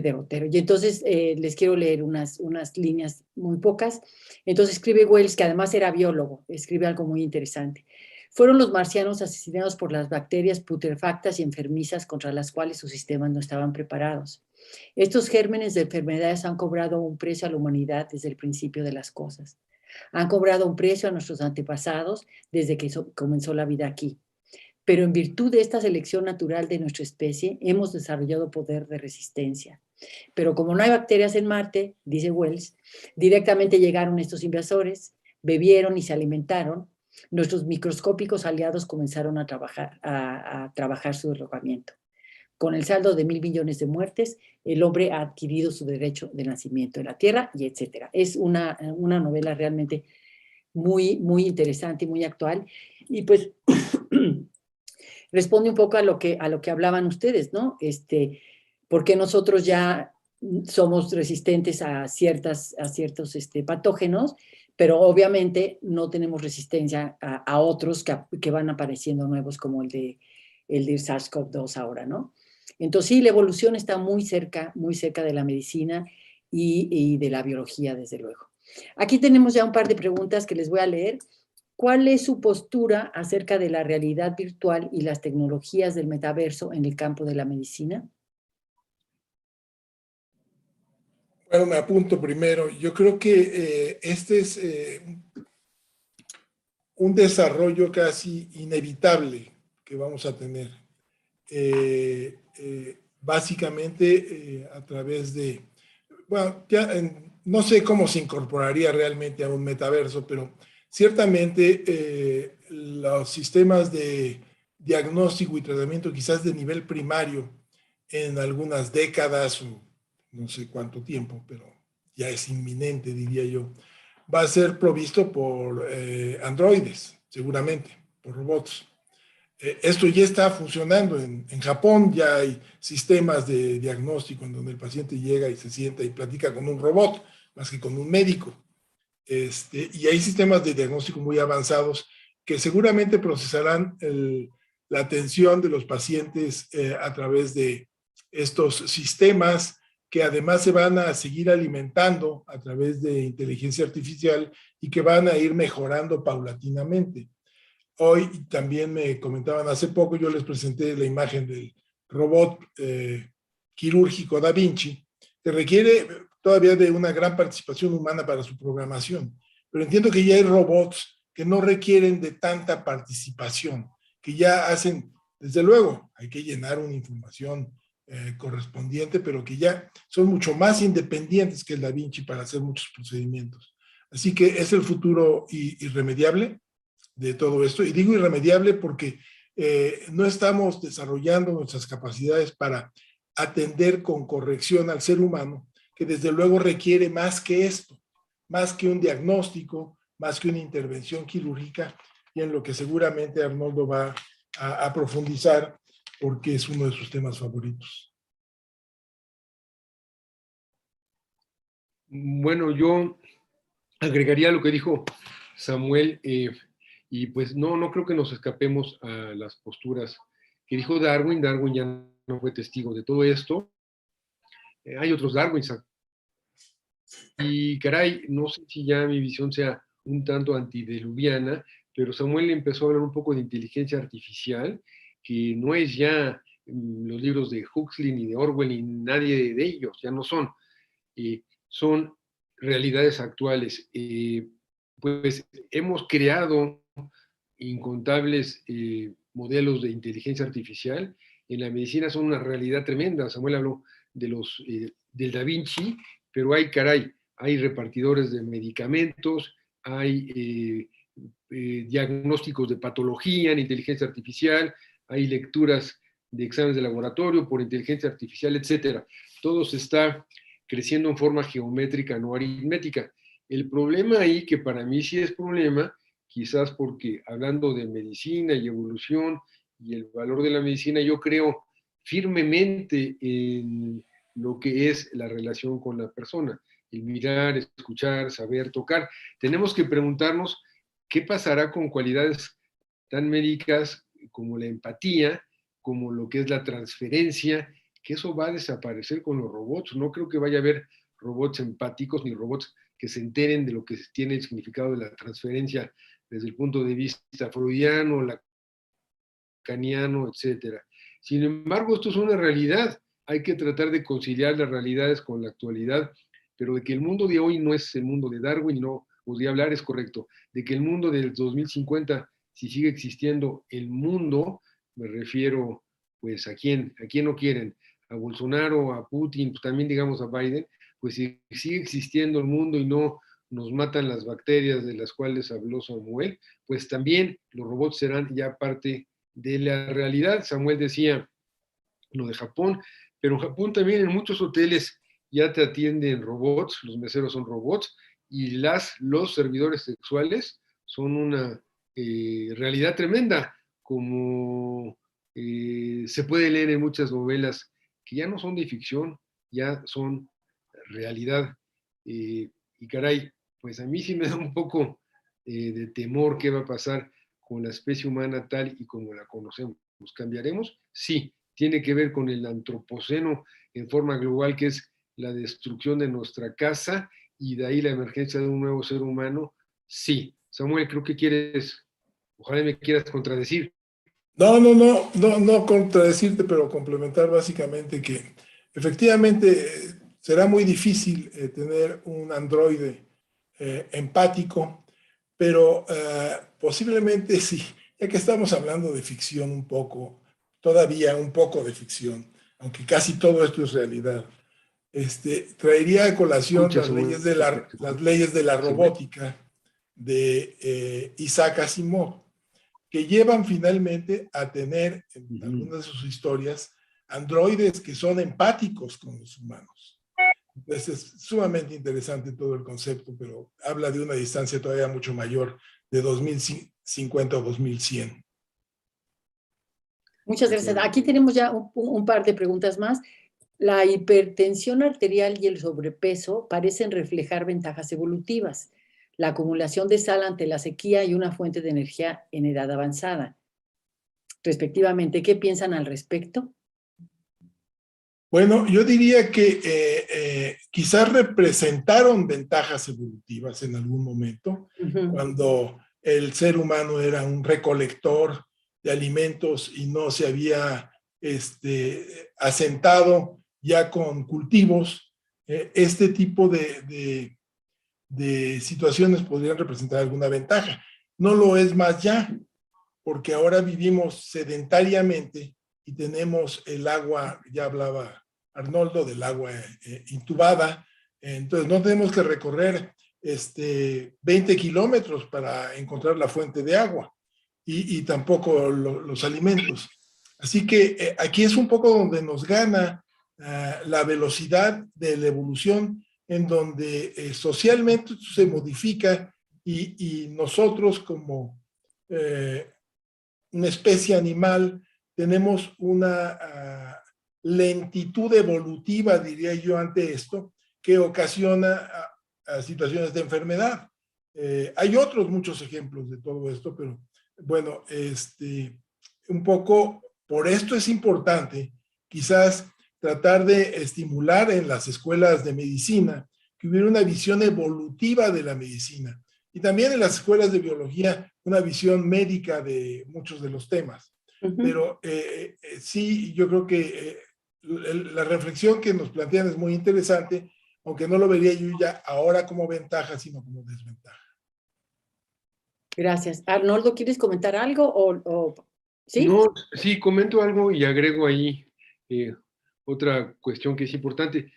derrotero? Y entonces les quiero leer unas líneas muy pocas. Entonces escribe Wells, que además era biólogo, escribe algo muy interesante. Fueron los marcianos asesinados por las bacterias putrefactas y enfermizas contra las cuales sus sistemas no estaban preparados. Estos gérmenes de enfermedades han cobrado un precio a la humanidad desde el principio de las cosas. Han cobrado un precio a nuestros antepasados desde que comenzó la vida aquí. Pero en virtud de esta selección natural de nuestra especie, hemos desarrollado poder de resistencia. Pero como no hay bacterias en Marte, dice Wells, directamente llegaron estos invasores, bebieron y se alimentaron. Nuestros microscópicos aliados comenzaron a trabajar su derrocamiento. Con el saldo de 1.000 millones de muertes, el hombre ha adquirido su derecho de nacimiento en la Tierra, y etcétera. Es una novela realmente muy, muy interesante y muy actual. Y pues responde un poco a lo que hablaban ustedes, ¿no? Porque nosotros ya somos resistentes a ciertos patógenos, pero obviamente no tenemos resistencia a otros que van apareciendo nuevos, como el de SARS-CoV-2 ahora, ¿no? Entonces sí, la evolución está muy cerca de la medicina y de la biología, desde luego. Aquí tenemos ya un par de preguntas que les voy a leer. ¿Cuál es su postura acerca de la realidad virtual y las tecnologías del metaverso en el campo de la medicina? Bueno, me apunto primero. Yo creo que este es un desarrollo casi inevitable que vamos a tener. Básicamente a través de, bueno, ya no sé cómo se incorporaría realmente a un metaverso, pero ciertamente los sistemas de diagnóstico y tratamiento quizás de nivel primario en algunas décadas o no sé cuánto tiempo, pero ya es inminente, diría yo, va a ser provisto por androides, seguramente, por robots. Esto ya está funcionando. En Japón ya hay sistemas de diagnóstico en donde el paciente llega y se sienta y platica con un robot, más que con un médico. Y hay sistemas de diagnóstico muy avanzados que seguramente procesarán la atención de los pacientes a través de estos sistemas que además se van a seguir alimentando a través de inteligencia artificial y que van a ir mejorando paulatinamente. Hoy también me comentaban hace poco, yo les presenté la imagen del robot quirúrgico Da Vinci, que requiere todavía de una gran participación humana para su programación. Pero entiendo que ya hay robots que no requieren de tanta participación, que ya hacen, desde luego, hay que llenar una información correspondiente, pero que ya son mucho más independientes que el Da Vinci para hacer muchos procedimientos. Así que es el futuro irremediable de todo esto. Y digo irremediable porque no estamos desarrollando nuestras capacidades para atender con corrección al ser humano, que desde luego requiere más que esto, más que un diagnóstico, más que una intervención quirúrgica, y en lo que seguramente Arnoldo va a profundizar porque es uno de sus temas favoritos. Bueno, yo agregaría lo que dijo Samuel, y pues no creo que nos escapemos a las posturas que dijo Darwin. Darwin ya no fue testigo de todo esto. Hay otros Darwins. Y caray, no sé si ya mi visión sea un tanto antidiluviana, pero Samuel empezó a hablar un poco de inteligencia artificial, que no es ya los libros de Huxley, ni de Orwell, ni nadie de ellos, ya no son. Son realidades actuales. Pues hemos creado incontables modelos de inteligencia artificial. En la medicina son una realidad tremenda. Samuel habló de del Da Vinci, pero hay repartidores de medicamentos, hay diagnósticos de patología en inteligencia artificial, hay lecturas de exámenes de laboratorio por inteligencia artificial, etcétera. Todo se está creciendo en forma geométrica, no aritmética. El problema ahí, que para mí sí es problema, quizás porque hablando de medicina y evolución y el valor de la medicina, yo creo firmemente en lo que es la relación con la persona, el mirar, escuchar, saber, tocar. Tenemos que preguntarnos qué pasará con cualidades tan médicas como la empatía, como lo que es la transferencia, que eso va a desaparecer con los robots. No creo que vaya a haber robots empáticos ni robots que se enteren de lo que tiene el significado de la transferencia desde el punto de vista freudiano, lacaniano, etc. Sin embargo, esto es una realidad. Hay que tratar de conciliar las realidades con la actualidad, pero de que el mundo de hoy no es el mundo de Darwin, no podría hablar, es correcto. De que el mundo del 2050, si sigue existiendo el mundo, me refiero pues a quién no quieren, a Bolsonaro, a Putin, pues también digamos a Biden, pues si sigue existiendo el mundo y no nos matan las bacterias de las cuales habló Samuel, pues también los robots serán ya parte de la realidad. Samuel decía lo de Japón, pero en Japón también en muchos hoteles ya te atienden robots, los meseros son robots, y los servidores sexuales son una realidad tremenda, como se puede leer en muchas novelas que ya no son de ficción, ya son realidad. Y caray, pues a mí sí me da un poco de temor qué va a pasar con la especie humana tal y como la conocemos. ¿Cambiaremos? Sí, tiene que ver con el antropoceno en forma global, que es la destrucción de nuestra casa y de ahí la emergencia de un nuevo ser humano. Sí. Samuel, creo que ojalá me quieras contradecir. No contradecirte, pero complementar básicamente que efectivamente será muy difícil tener un androide empático, pero posiblemente sí, ya que estamos hablando de ficción un poco, todavía un poco de ficción, aunque casi todo esto es realidad, traería a colación las leyes de la robótica de Isaac Asimov, que llevan finalmente a tener en algunas de sus historias androides que son empáticos con los humanos. Entonces, es sumamente interesante todo el concepto, pero habla de una distancia todavía mucho mayor, de 2050 o 2100. Muchas gracias. Aquí tenemos ya un par de preguntas más. La hipertensión arterial y el sobrepeso parecen reflejar ventajas evolutivas, la acumulación de sal ante la sequía y una fuente de energía en edad avanzada. Respectivamente, ¿qué piensan al respecto? Bueno, yo diría que quizás representaron ventajas evolutivas en algún momento, cuando el ser humano era un recolector de alimentos y no se había asentado ya con cultivos. Este tipo de situaciones podrían representar alguna ventaja. No lo es más ya, porque ahora vivimos sedentariamente y tenemos el agua, ya hablaba Arnoldo, del agua intubada. Entonces no tenemos que recorrer 20 kilómetros para encontrar la fuente de agua y tampoco los alimentos. Así que aquí es un poco donde nos gana la velocidad de la evolución, en donde socialmente se modifica y nosotros como una especie animal tenemos una lentitud evolutiva, diría yo, ante esto, que ocasiona situaciones de enfermedad. Hay otros muchos ejemplos de todo esto, pero bueno, un poco por esto es importante quizás tratar de estimular en las escuelas de medicina que hubiera una visión evolutiva de la medicina y también en las escuelas de biología una visión médica de muchos de los temas. Pero sí, yo creo que la reflexión que nos plantean es muy interesante, aunque no lo vería yo ya ahora como ventaja, sino como desventaja. Gracias. Arnoldo, ¿quieres comentar algo? ¿Sí? No, sí, comento algo y agrego ahí otra cuestión que es importante.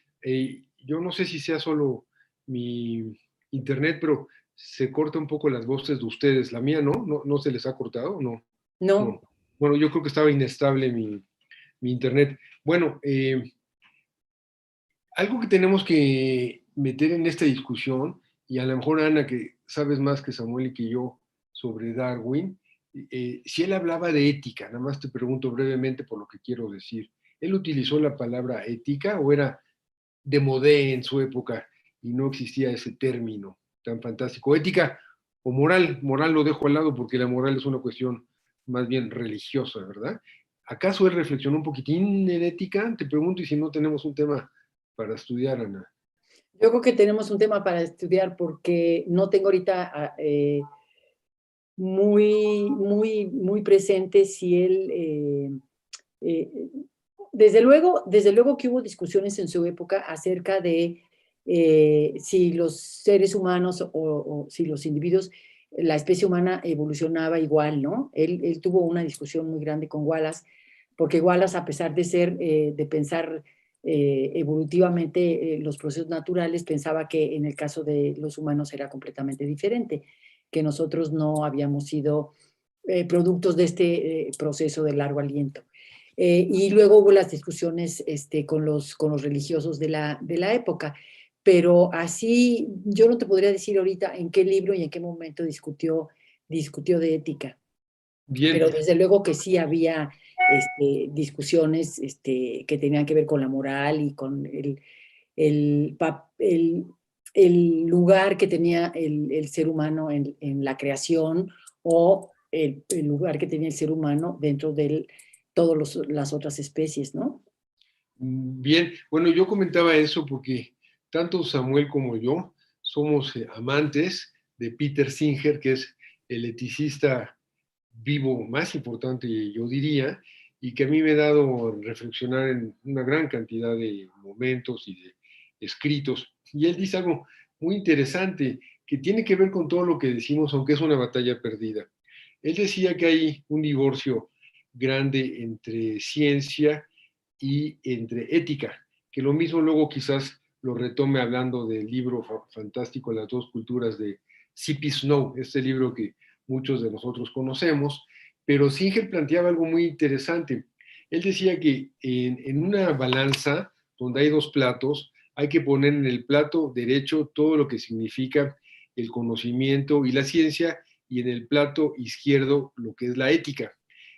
Yo no sé si sea solo mi internet, pero se corta un poco las voces de ustedes. La mía no se les ha cortado, no. No. Bueno, yo creo que estaba inestable mi internet. Bueno, algo que tenemos que meter en esta discusión, y a lo mejor Ana, que sabes más que Samuel y que yo sobre Darwin, si él hablaba de ética, nada más te pregunto brevemente por lo que quiero decir, ¿él utilizó la palabra ética o era de modé en su época y no existía ese término tan fantástico? Ética o moral, moral lo dejo al lado porque la moral es una cuestión más bien religiosa, ¿verdad? ¿Acaso él reflexionó un poquitín en ética? Te pregunto, y si no tenemos un tema para estudiar, Ana. Yo creo que tenemos un tema para estudiar porque no tengo ahorita muy presente si él... desde luego que hubo discusiones en su época acerca de si los seres humanos o si los individuos, la especie humana evolucionaba igual, ¿no? Él tuvo una discusión muy grande con Wallace, porque Wallace, a pesar de pensar evolutivamente los procesos naturales, pensaba que en el caso de los humanos era completamente diferente, que nosotros no habíamos sido productos de este proceso de largo aliento. Y luego hubo las discusiones con los religiosos de la época, pero así yo no te podría decir ahorita en qué libro y en qué momento discutió de ética. Bien. Pero desde luego que sí había discusiones que tenían que ver con la moral y con el lugar que tenía el ser humano en la creación o el lugar que tenía el ser humano dentro de todas las otras especies, ¿no? Bien, bueno, yo comentaba eso porque tanto Samuel como yo somos amantes de Peter Singer, que es el eticista vivo más importante, yo diría, y que a mí me ha dado a reflexionar en una gran cantidad de momentos y de escritos. Y él dice algo muy interesante que tiene que ver con todo lo que decimos, aunque es una batalla perdida. Él decía que hay un divorcio grande entre ciencia y entre ética, que lo mismo luego quizás lo retome hablando del libro fantástico Las dos culturas de C.P. Snow, este libro que muchos de nosotros conocemos, pero Singer planteaba algo muy interesante. Él decía que en una balanza donde hay dos platos, hay que poner en el plato derecho todo lo que significa el conocimiento y la ciencia, y en el plato izquierdo lo que es la ética.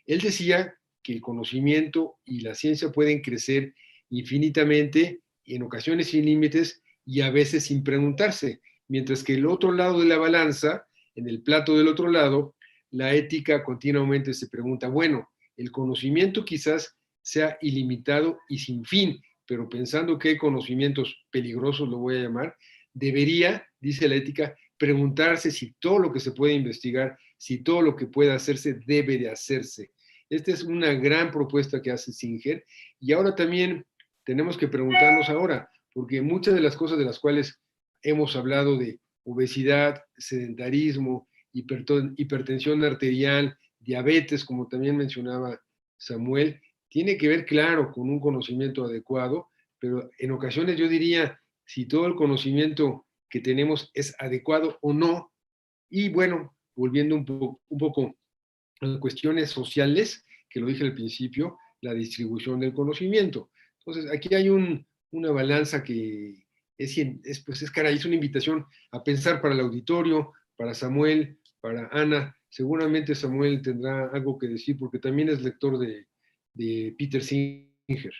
Él decía que el conocimiento y la ciencia pueden crecer infinitamente, en ocasiones sin límites y a veces sin preguntarse, mientras que el otro lado de la balanza, en el plato del otro lado, la ética continuamente se pregunta, bueno, el conocimiento quizás sea ilimitado y sin fin, pero pensando que hay conocimientos peligrosos, lo voy a llamar, debería, dice la ética, preguntarse si todo lo que se puede investigar, si todo lo que pueda hacerse debe de hacerse. Esta es una gran propuesta que hace Singer, y ahora también tenemos que preguntarnos ahora, porque muchas de las cosas de las cuales hemos hablado de obesidad, sedentarismo, hipertensión arterial, diabetes, como también mencionaba Samuel, tiene que ver, claro, con un conocimiento adecuado, pero en ocasiones yo diría, si todo el conocimiento que tenemos es adecuado o no, y bueno, volviendo un poco a cuestiones sociales, que lo dije al principio, la distribución del conocimiento. Entonces, aquí hay una balanza que es una invitación a pensar para el auditorio, para Samuel, para Ana. Seguramente Samuel tendrá algo que decir, porque también es lector de Peter Singer.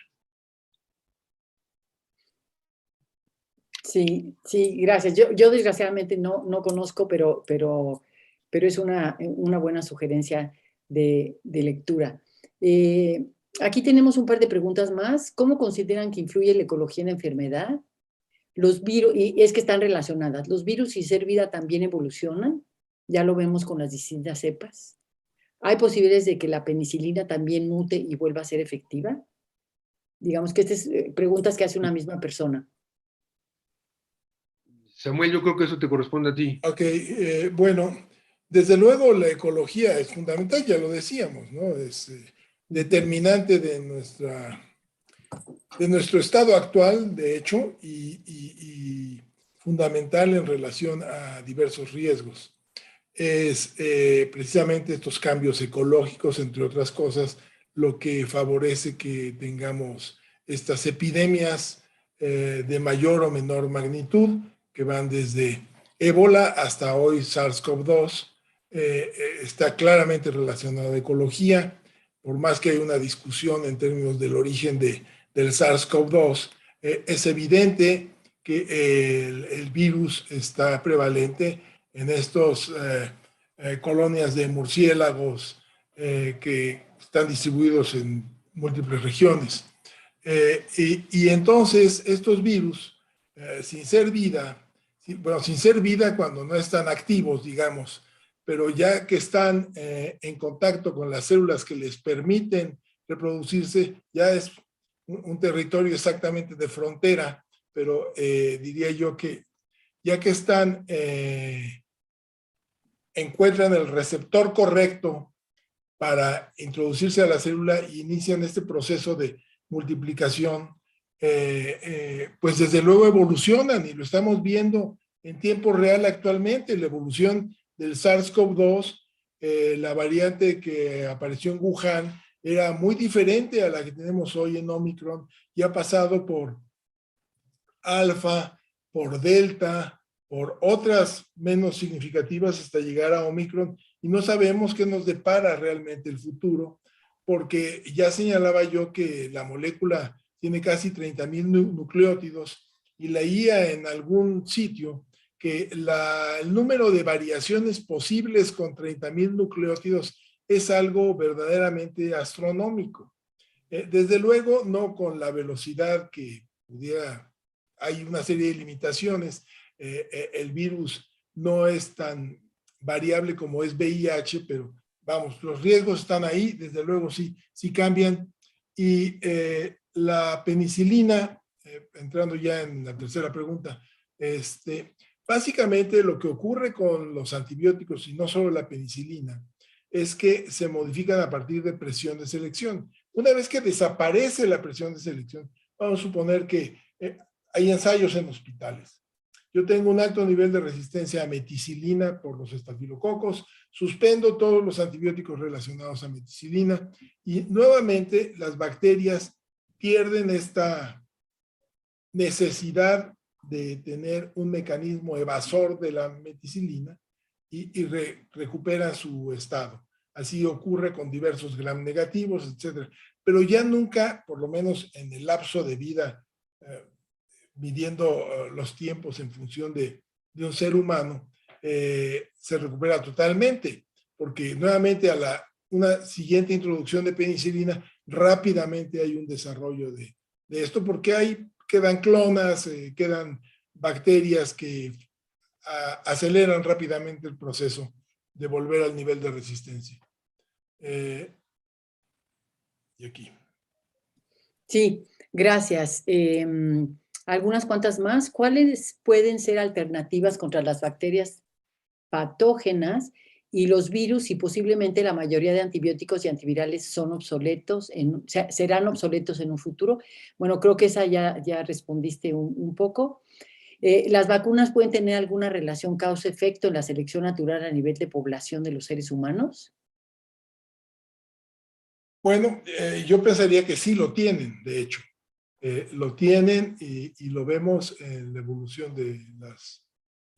Sí, sí, gracias. Yo desgraciadamente no conozco, pero es una buena sugerencia de lectura. Aquí tenemos un par de preguntas más. ¿Cómo consideran que influye la ecología en la enfermedad? Los virus, y es que están relacionadas. ¿Los virus y ser vida también evolucionan? Ya lo vemos con las distintas cepas. ¿Hay posibilidades de que la penicilina también mute y vuelva a ser efectiva? Digamos que estas preguntas que hace una misma persona. Samuel, yo creo que eso te corresponde a ti. Ok, bueno, desde luego la ecología es fundamental, ya lo decíamos, ¿no? Es determinante de nuestro estado actual, de hecho, y fundamental en relación a diversos riesgos. Es precisamente estos cambios ecológicos, entre otras cosas, lo que favorece que tengamos estas epidemias de mayor o menor magnitud, que van desde ébola hasta hoy SARS-CoV-2. Está claramente relacionado a ecología, por más que hay una discusión en términos del origen del SARS-CoV-2, es evidente que el virus está prevalente en estos colonias de murciélagos que están distribuidos en múltiples regiones. Y entonces estos virus, sin ser vida cuando no están activos, digamos, pero ya que están en contacto con las células que les permiten reproducirse, ya es un territorio exactamente de frontera, pero diría yo que ya que encuentran el receptor correcto para introducirse a la célula y inician este proceso de multiplicación, pues desde luego evolucionan, y lo estamos viendo en tiempo real actualmente. La evolución del SARS-CoV-2, la variante que apareció en Wuhan, era muy diferente a la que tenemos hoy en Omicron, y ha pasado por alfa, por delta, por otras menos significativas hasta llegar a Omicron, y no sabemos qué nos depara realmente el futuro, porque ya señalaba yo que la molécula tiene casi 30,000 nucleótidos, y leía en algún sitio que el número de variaciones posibles con 30,000 nucleótidos es algo verdaderamente astronómico. Desde luego, no con la velocidad que pudiera. Hay una serie de limitaciones. El virus no es tan variable como es VIH, pero vamos, los riesgos están ahí, desde luego sí cambian. Y la penicilina, entrando ya en la tercera pregunta, básicamente lo que ocurre con los antibióticos, y no solo la penicilina, es que se modifican a partir de presión de selección. Una vez que desaparece la presión de selección, vamos a suponer que hay ensayos en hospitales. Yo tengo un alto nivel de resistencia a meticilina por los estafilococos, suspendo todos los antibióticos relacionados a meticilina, y nuevamente las bacterias pierden esta necesidad de tener un mecanismo evasor de la meticilina y recuperan su estado. Así ocurre con diversos gram negativos, etc. Pero ya nunca, por lo menos en el lapso de vida, midiendo los tiempos en función de un ser humano, se recupera totalmente, porque nuevamente a una siguiente introducción de penicilina, rápidamente hay un desarrollo de esto, porque quedan clonas, quedan bacterias que aceleran rápidamente el proceso de volver al nivel de resistencia. Y aquí. Sí, gracias. Algunas cuantas más. ¿Cuáles pueden ser alternativas contra las bacterias patógenas y los virus, y posiblemente la mayoría de antibióticos y antivirales son obsoletos, serán obsoletos en un futuro? Bueno, creo que esa ya respondiste un poco. ¿Las vacunas pueden tener alguna relación causa-efecto en la selección natural a nivel de población de los seres humanos? Bueno, yo pensaría que sí lo tienen, de hecho. Lo tienen y lo vemos en la evolución de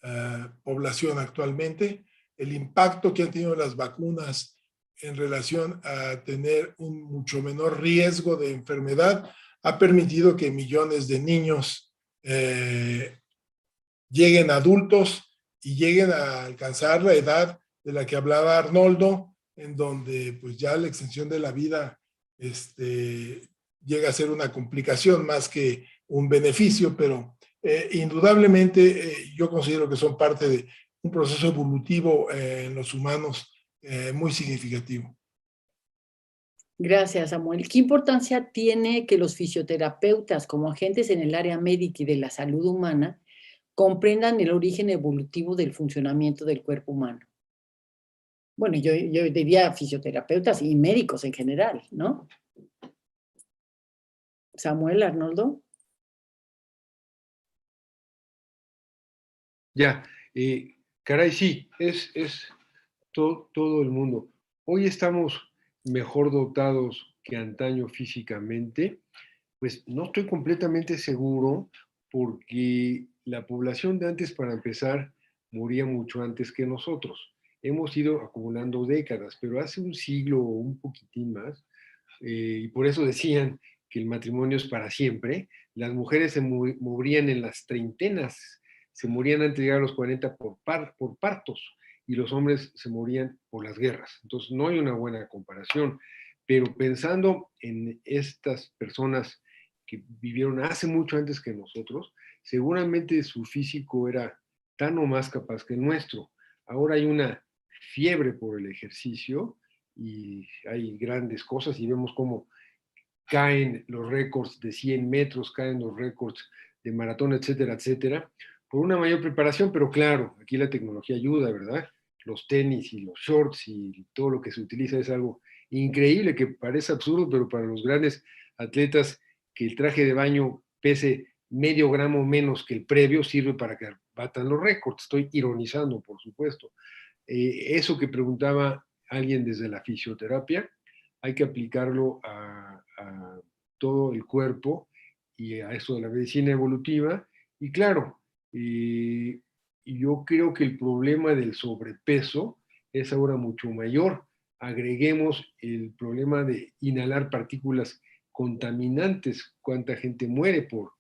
la población actualmente. El impacto que han tenido las vacunas en relación a tener un mucho menor riesgo de enfermedad ha permitido que millones de niños lleguen a adultos y lleguen a alcanzar la edad de la que hablaba Arnoldo, en donde pues ya la extensión de la vida llega a ser una complicación más que un beneficio, pero indudablemente yo considero que son parte de un proceso evolutivo en los humanos muy significativo. Gracias, Samuel. ¿Qué importancia tiene que los fisioterapeutas, como agentes en el área médica y de la salud humana, comprendan el origen evolutivo del funcionamiento del cuerpo humano? Bueno, yo diría fisioterapeutas y médicos en general, ¿no? Samuel, Arnoldo. Ya, caray, sí, es todo el mundo. Hoy estamos mejor dotados que antaño físicamente, pues no estoy completamente seguro porque la población de antes, para empezar, moría mucho antes que nosotros. Hemos ido acumulando décadas, pero hace un siglo o un poquitín más, y por eso decían que el matrimonio es para siempre, las mujeres se morían en las treintenas, se morían antes de llegar a los 40 por partos, y los hombres se morían por las guerras. Entonces no hay una buena comparación, pero pensando en estas personas que vivieron hace mucho antes que nosotros, seguramente su físico era tan o más capaz que el nuestro. Ahora hay una fiebre por el ejercicio y hay grandes cosas y vemos cómo caen los récords de 100 metros, caen los récords de maratón, etcétera, etcétera, por una mayor preparación, pero claro, aquí la tecnología ayuda, ¿verdad? Los tenis y los shorts y todo lo que se utiliza es algo increíble que parece absurdo, pero para los grandes atletas que el traje de baño pese medio gramo menos que el previo sirve para que batan los récords. Estoy ironizando, por supuesto. Eso que preguntaba alguien desde la fisioterapia, hay que aplicarlo a todo el cuerpo y a eso de la medicina evolutiva. Y claro, yo creo que el problema del sobrepeso es ahora mucho mayor. Agreguemos el problema de inhalar partículas contaminantes. ¿Cuánta gente muere por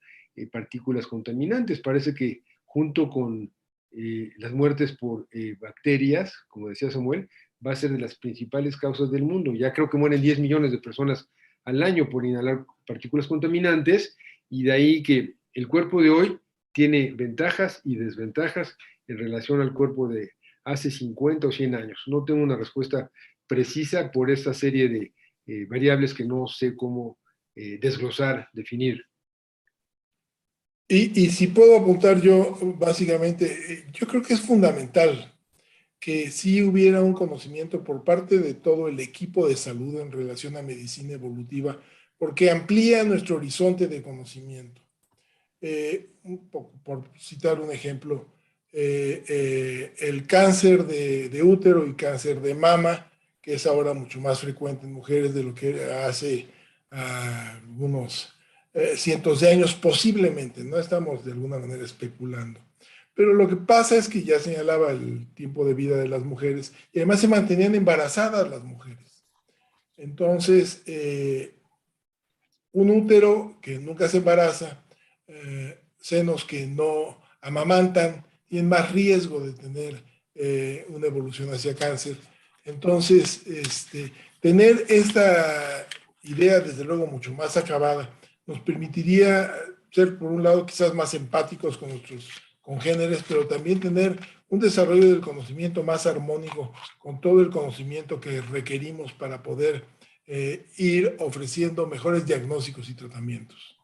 partículas contaminantes? Parece que junto con las muertes por bacterias, como decía Samuel, va a ser de las principales causas del mundo. Ya creo que mueren 10 millones de personas al año por inhalar partículas contaminantes, y de ahí que el cuerpo de hoy tiene ventajas y desventajas en relación al cuerpo de hace 50 o 100 años. No tengo una respuesta precisa por esta serie de variables que no sé cómo desglosar, definir. Y si puedo apuntar yo, básicamente, yo creo que es fundamental que sí hubiera un conocimiento por parte de todo el equipo de salud en relación a medicina evolutiva, porque amplía nuestro horizonte de conocimiento. Por citar un ejemplo, el cáncer de útero y cáncer de mama, que es ahora mucho más frecuente en mujeres de lo que era hace algunos cientos de años, posiblemente, no estamos de alguna manera especulando. Pero lo que pasa es que ya señalaba el tiempo de vida de las mujeres y además se mantenían embarazadas las mujeres. Entonces, un útero que nunca se embaraza, senos que no amamantan, tienen más riesgo de tener una evolución hacia cáncer. Entonces, tener esta idea, desde luego, mucho más acabada, nos permitiría ser, por un lado, quizás más empáticos con nuestros congéneres, pero también tener un desarrollo del conocimiento más armónico con todo el conocimiento que requerimos para poder ir ofreciendo mejores diagnósticos y tratamientos.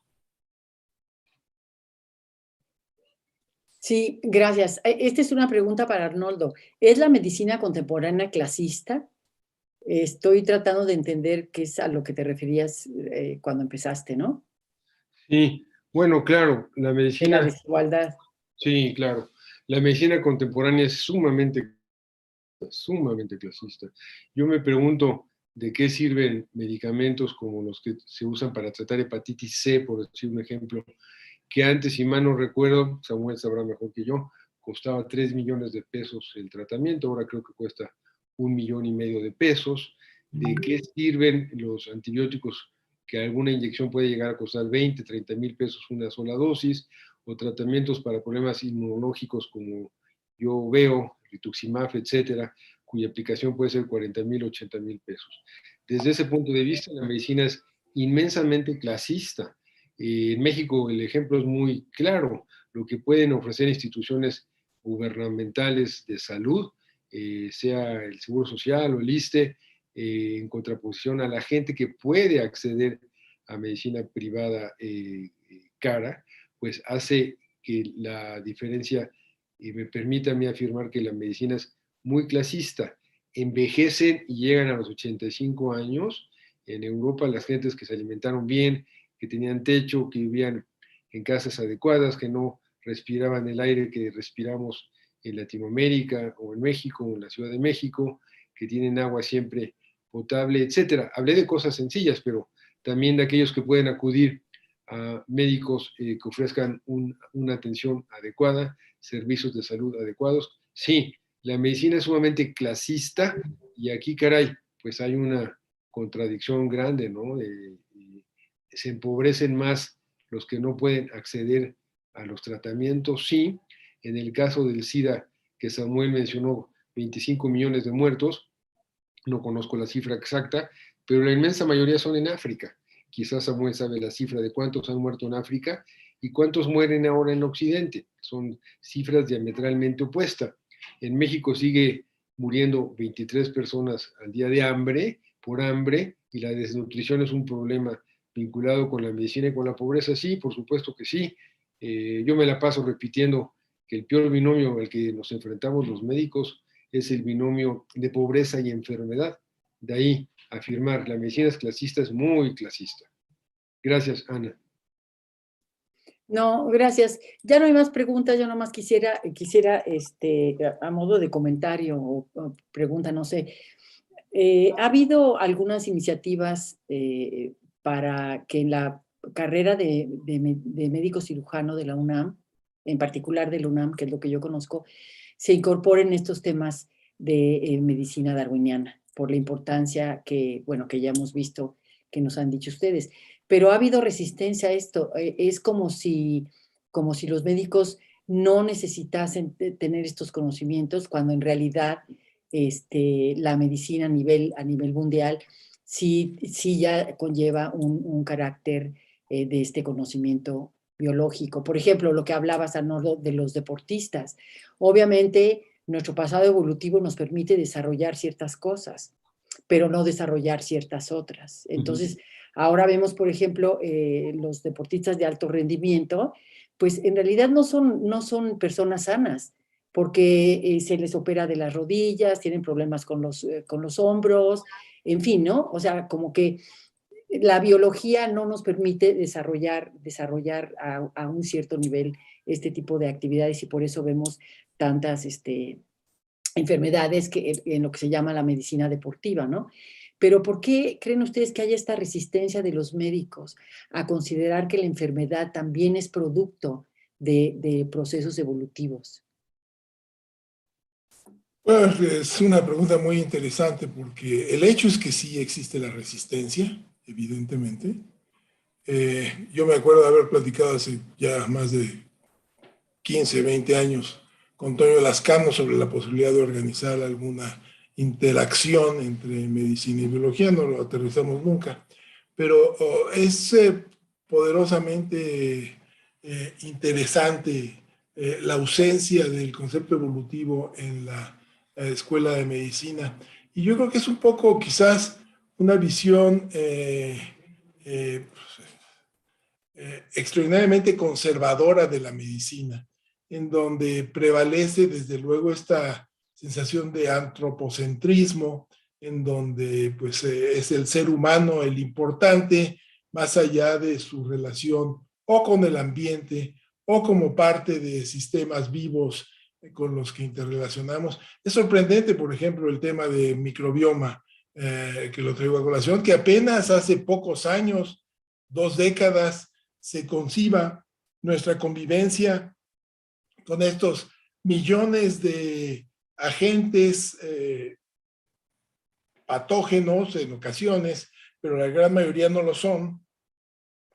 Sí, gracias. Esta es una pregunta para Arnoldo. ¿Es la medicina contemporánea clasista? Estoy tratando de entender qué es a lo que te referías cuando empezaste, ¿no? Sí, bueno, claro, la De la medicina, desigualdad. sí, claro, la medicina contemporánea es sumamente clasista. Yo me pregunto de qué sirven medicamentos como los que se usan para tratar hepatitis C, por decir un ejemplo, que antes, si mal no recuerdo, Samuel sabrá mejor que yo, costaba 3 millones de pesos el tratamiento, ahora creo que cuesta 1,5 millones de pesos. ¿De qué sirven los antibióticos que alguna inyección puede llegar a costar 20, 30 mil pesos una sola dosis? O tratamientos para problemas inmunológicos como yo veo, rituximab, etcétera, cuya aplicación puede ser 40 mil, 80 mil pesos. Desde ese punto de vista, la medicina es inmensamente clasista. En México el ejemplo es muy claro, lo que pueden ofrecer instituciones gubernamentales de salud, sea el Seguro Social o el ISSSTE, en contraposición a la gente que puede acceder a medicina privada cara, pues hace que la diferencia me permita a mí afirmar que la medicina es muy clasista. Envejecen y llegan a los 85 años. En Europa las gentes que se alimentaron bien, que tenían techo, que vivían en casas adecuadas, que no respiraban el aire que respiramos en Latinoamérica o en México o en la Ciudad de México, que tienen agua siempre potable, etcétera. Hablé de cosas sencillas, pero también de aquellos que pueden acudir a médicos que ofrezcan una atención adecuada, servicios de salud adecuados. Sí, la medicina es sumamente clasista y aquí, caray, pues hay una contradicción grande, ¿no? Se empobrecen más los que no pueden acceder a los tratamientos, sí. En el caso del SIDA, que Samuel mencionó, 25 millones de muertos, no conozco la cifra exacta, pero la inmensa mayoría son en África. Quizás Samuel sabe la cifra de cuántos han muerto en África y cuántos mueren ahora en Occidente. Son cifras diametralmente opuestas. En México sigue muriendo 23 personas al día de hambre, por hambre, y la desnutrición es un problema vinculado con la medicina y con la pobreza. Sí, por supuesto que sí. Yo me la paso repitiendo que el peor binomio al que nos enfrentamos los médicos es el binomio de pobreza y enfermedad. De ahí afirmar, la medicina es clasista, es muy clasista. Gracias, Ana. No, gracias. Ya no hay más preguntas, yo nomás quisiera a modo de comentario o pregunta, no sé. ¿Ha habido algunas iniciativas para que en la carrera de médico cirujano de la UNAM, en particular de la UNAM, que es lo que yo conozco, se incorporen estos temas de medicina darwiniana, por la importancia que, bueno, que ya hemos visto que nos han dicho ustedes? Pero ha habido resistencia a esto. Es como si los médicos no necesitasen tener estos conocimientos, cuando en realidad la medicina a nivel mundial sí ya conlleva un carácter de este conocimiento biológico. Por ejemplo, lo que hablabas, Arnoldo, de los deportistas. Obviamente, nuestro pasado evolutivo nos permite desarrollar ciertas cosas, pero no desarrollar ciertas otras. Entonces, ahora vemos, por ejemplo, los deportistas de alto rendimiento, pues en realidad no son personas sanas, porque se les opera de las rodillas, tienen problemas con los hombros, en fin, ¿no? O sea, como que la biología no nos permite desarrollar a un cierto nivel este tipo de actividades, y por eso vemos tantas enfermedades en lo que se llama la medicina deportiva, ¿no? Pero ¿por qué creen ustedes que hay esta resistencia de los médicos a considerar que la enfermedad también es producto de procesos evolutivos? Bueno, es una pregunta muy interesante porque el hecho es que sí existe la resistencia, evidentemente. Yo me acuerdo de haber platicado hace ya más de 15, 20 años con Toño Lascano sobre la posibilidad de organizar alguna interacción entre medicina y biología. No lo aterrizamos nunca, pero es poderosamente interesante la ausencia del concepto evolutivo en la escuela de medicina. Y yo creo que es un poco quizás una visión extraordinariamente conservadora de la medicina, en donde prevalece desde luego esta sensación de antropocentrismo, en donde pues es el ser humano el importante, más allá de su relación o con el ambiente o como parte de sistemas vivos con los que interrelacionamos. Es sorprendente, por ejemplo, el tema de microbioma, que lo traigo a colación, que apenas hace pocos años, 2 décadas, se conciba nuestra convivencia con estos millones de agentes patógenos en ocasiones, pero la gran mayoría no lo son,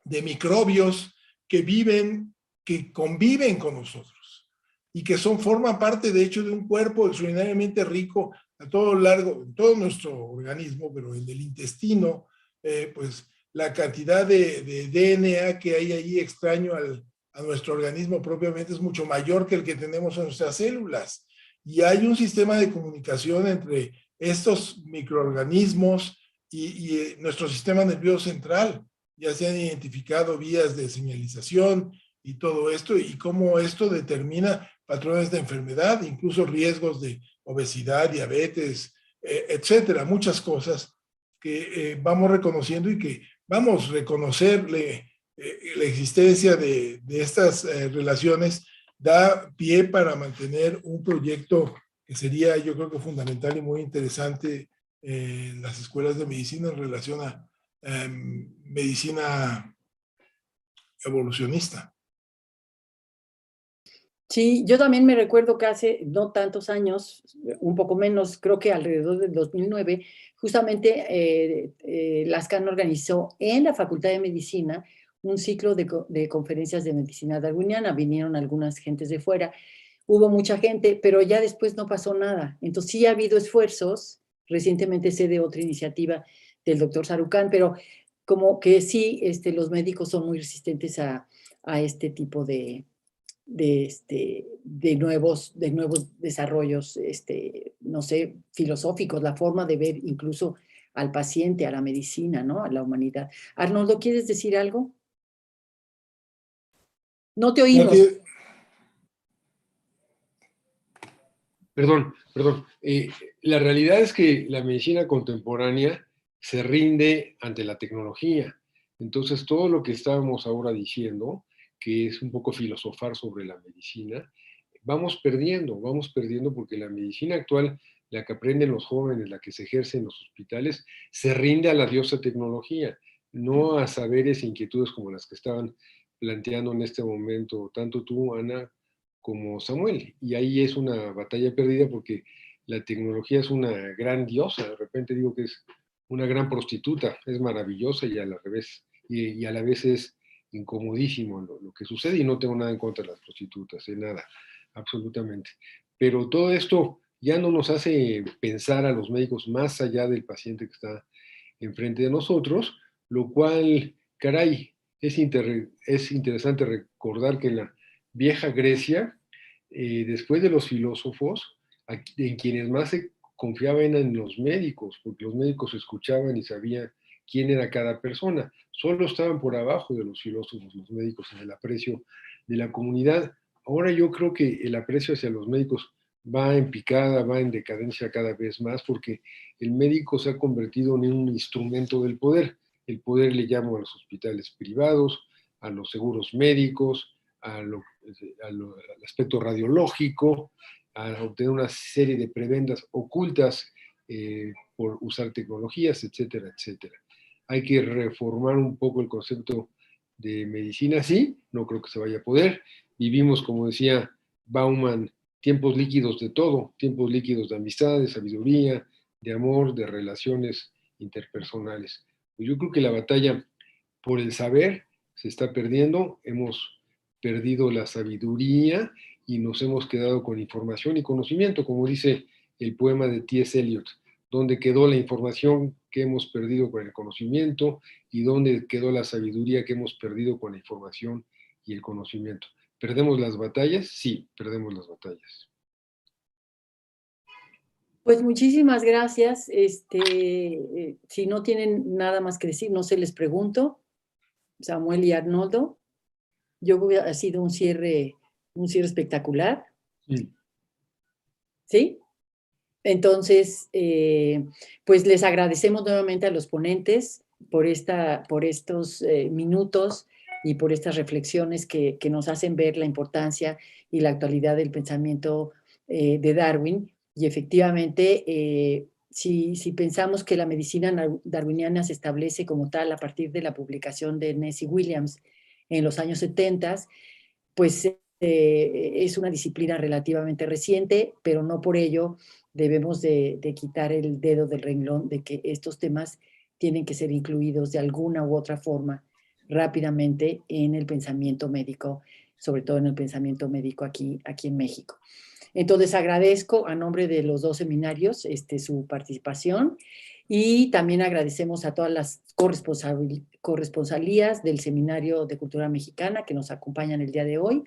de microbios que viven, que conviven con nosotros y que forman parte, de hecho, de un cuerpo extraordinariamente rico a todo largo, en todo nuestro organismo, pero en el intestino, pues la cantidad de DNA que hay ahí extraño a nuestro organismo propiamente es mucho mayor que el que tenemos en nuestras células. Y hay un sistema de comunicación entre estos microorganismos y nuestro sistema nervioso central. Ya se han identificado vías de señalización y todo esto, y cómo esto determina patrones de enfermedad, incluso riesgos de obesidad, diabetes, etcétera, muchas cosas que vamos reconociendo y que vamos a reconocerle la existencia de estas relaciones da pie para mantener un proyecto que sería, yo creo que fundamental y muy interesante en las escuelas de medicina en relación a medicina evolucionista. Sí, yo también me recuerdo que hace no tantos años, un poco menos, creo que alrededor del 2009, justamente Lascano organizó en la Facultad de Medicina un ciclo de conferencias de medicina darwiniana. Vinieron algunas gentes de fuera, hubo mucha gente, pero ya después no pasó nada. Entonces sí ha habido esfuerzos, recientemente sé de otra iniciativa del doctor Sarucán, pero como que sí, los médicos son muy resistentes a este tipo de nuevos desarrollos, no sé, filosóficos, la forma de ver incluso al paciente, a la medicina, ¿no? A la humanidad. Arnoldo, ¿quieres decir algo? No te No oímos. tiene, Perdón. La realidad es que la medicina contemporánea se rinde ante la tecnología. Entonces, todo lo que estábamos ahora diciendo, que es un poco filosofar sobre la medicina, vamos perdiendo porque la medicina actual, la que aprenden los jóvenes, la que se ejerce en los hospitales, se rinde a la diosa tecnología, no a saberes e inquietudes como las que estaban planteando en este momento, tanto tú, Ana, como Samuel. Y ahí es una batalla perdida porque la tecnología es una gran diosa. De repente digo que es una gran prostituta, es maravillosa y a la vez, y a la vez es incomodísimo lo que sucede, y no tengo nada en contra de las prostitutas, nada, absolutamente. Pero todo esto ya no nos hace pensar a los médicos más allá del paciente que está enfrente de nosotros, lo cual, caray, es interesante recordar que en la vieja Grecia, después de los filósofos, en quienes más se confiaba en los médicos, porque los médicos escuchaban y sabían quién era cada persona. Solo estaban por abajo de los filósofos, los médicos, en el aprecio de la comunidad. Ahora yo creo que el aprecio hacia los médicos va en picada, va en decadencia cada vez más, porque el médico se ha convertido en un instrumento del poder. El poder le llamo a los hospitales privados, a los seguros médicos, al aspecto radiológico, a obtener una serie de prebendas ocultas por usar tecnologías, etcétera, etcétera. Hay que reformar un poco el concepto de medicina, sí, no creo que se vaya a poder. Vivimos, como decía Bauman, tiempos líquidos de todo, tiempos líquidos de amistad, de sabiduría, de amor, de relaciones interpersonales. Pues yo creo que la batalla por el saber se está perdiendo, hemos perdido la sabiduría y nos hemos quedado con información y conocimiento, como dice el poema de T.S. Eliot, donde quedó la información que hemos perdido con el conocimiento y dónde quedó la sabiduría que hemos perdido con la información y el conocimiento. ¿Perdemos las batallas? Sí, perdemos las batallas. Pues muchísimas gracias. Si no tienen nada más que decir, no se les pregunto, Samuel y Arnoldo. Yo creo que ha sido un cierre espectacular. Sí. ¿Sí? Entonces, pues les agradecemos nuevamente a los ponentes por estos minutos y por estas reflexiones que nos hacen ver la importancia y la actualidad del pensamiento de Darwin. Y efectivamente, si pensamos que la medicina darwiniana se establece como tal a partir de la publicación de Nessie Williams en los años 70, pues es una disciplina relativamente reciente, pero no por ello debemos de quitar el dedo del renglón de que estos temas tienen que ser incluidos de alguna u otra forma rápidamente en el pensamiento médico, sobre todo en el pensamiento médico aquí en México. Entonces agradezco a nombre de los dos seminarios su participación y también agradecemos a todas las corresponsalías del Seminario de Cultura Mexicana que nos acompañan el día de hoy,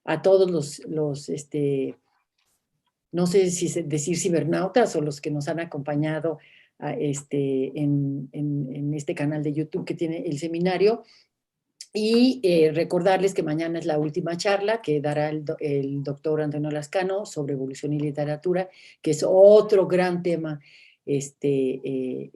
a todos los no sé si decir cibernautas o los que nos han acompañado en este canal de YouTube que tiene el seminario. Y recordarles que mañana es la última charla que dará el doctor Antonio Lascano sobre evolución y literatura, que es otro gran tema que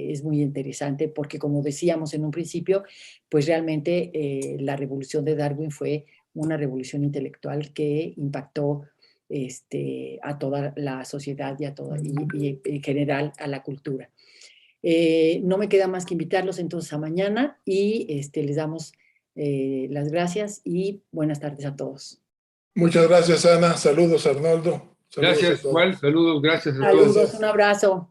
es muy interesante, porque como decíamos en un principio, pues realmente la revolución de Darwin fue una revolución intelectual que impactó a toda la sociedad y en general a la cultura. No me queda más que invitarlos entonces a mañana y les damos las gracias y buenas tardes a todos. Muchas gracias, Ana. Saludos, Arnoldo. Saludos Gracias, a todos. Juan. Saludos, gracias a Saludos, todos. un abrazo.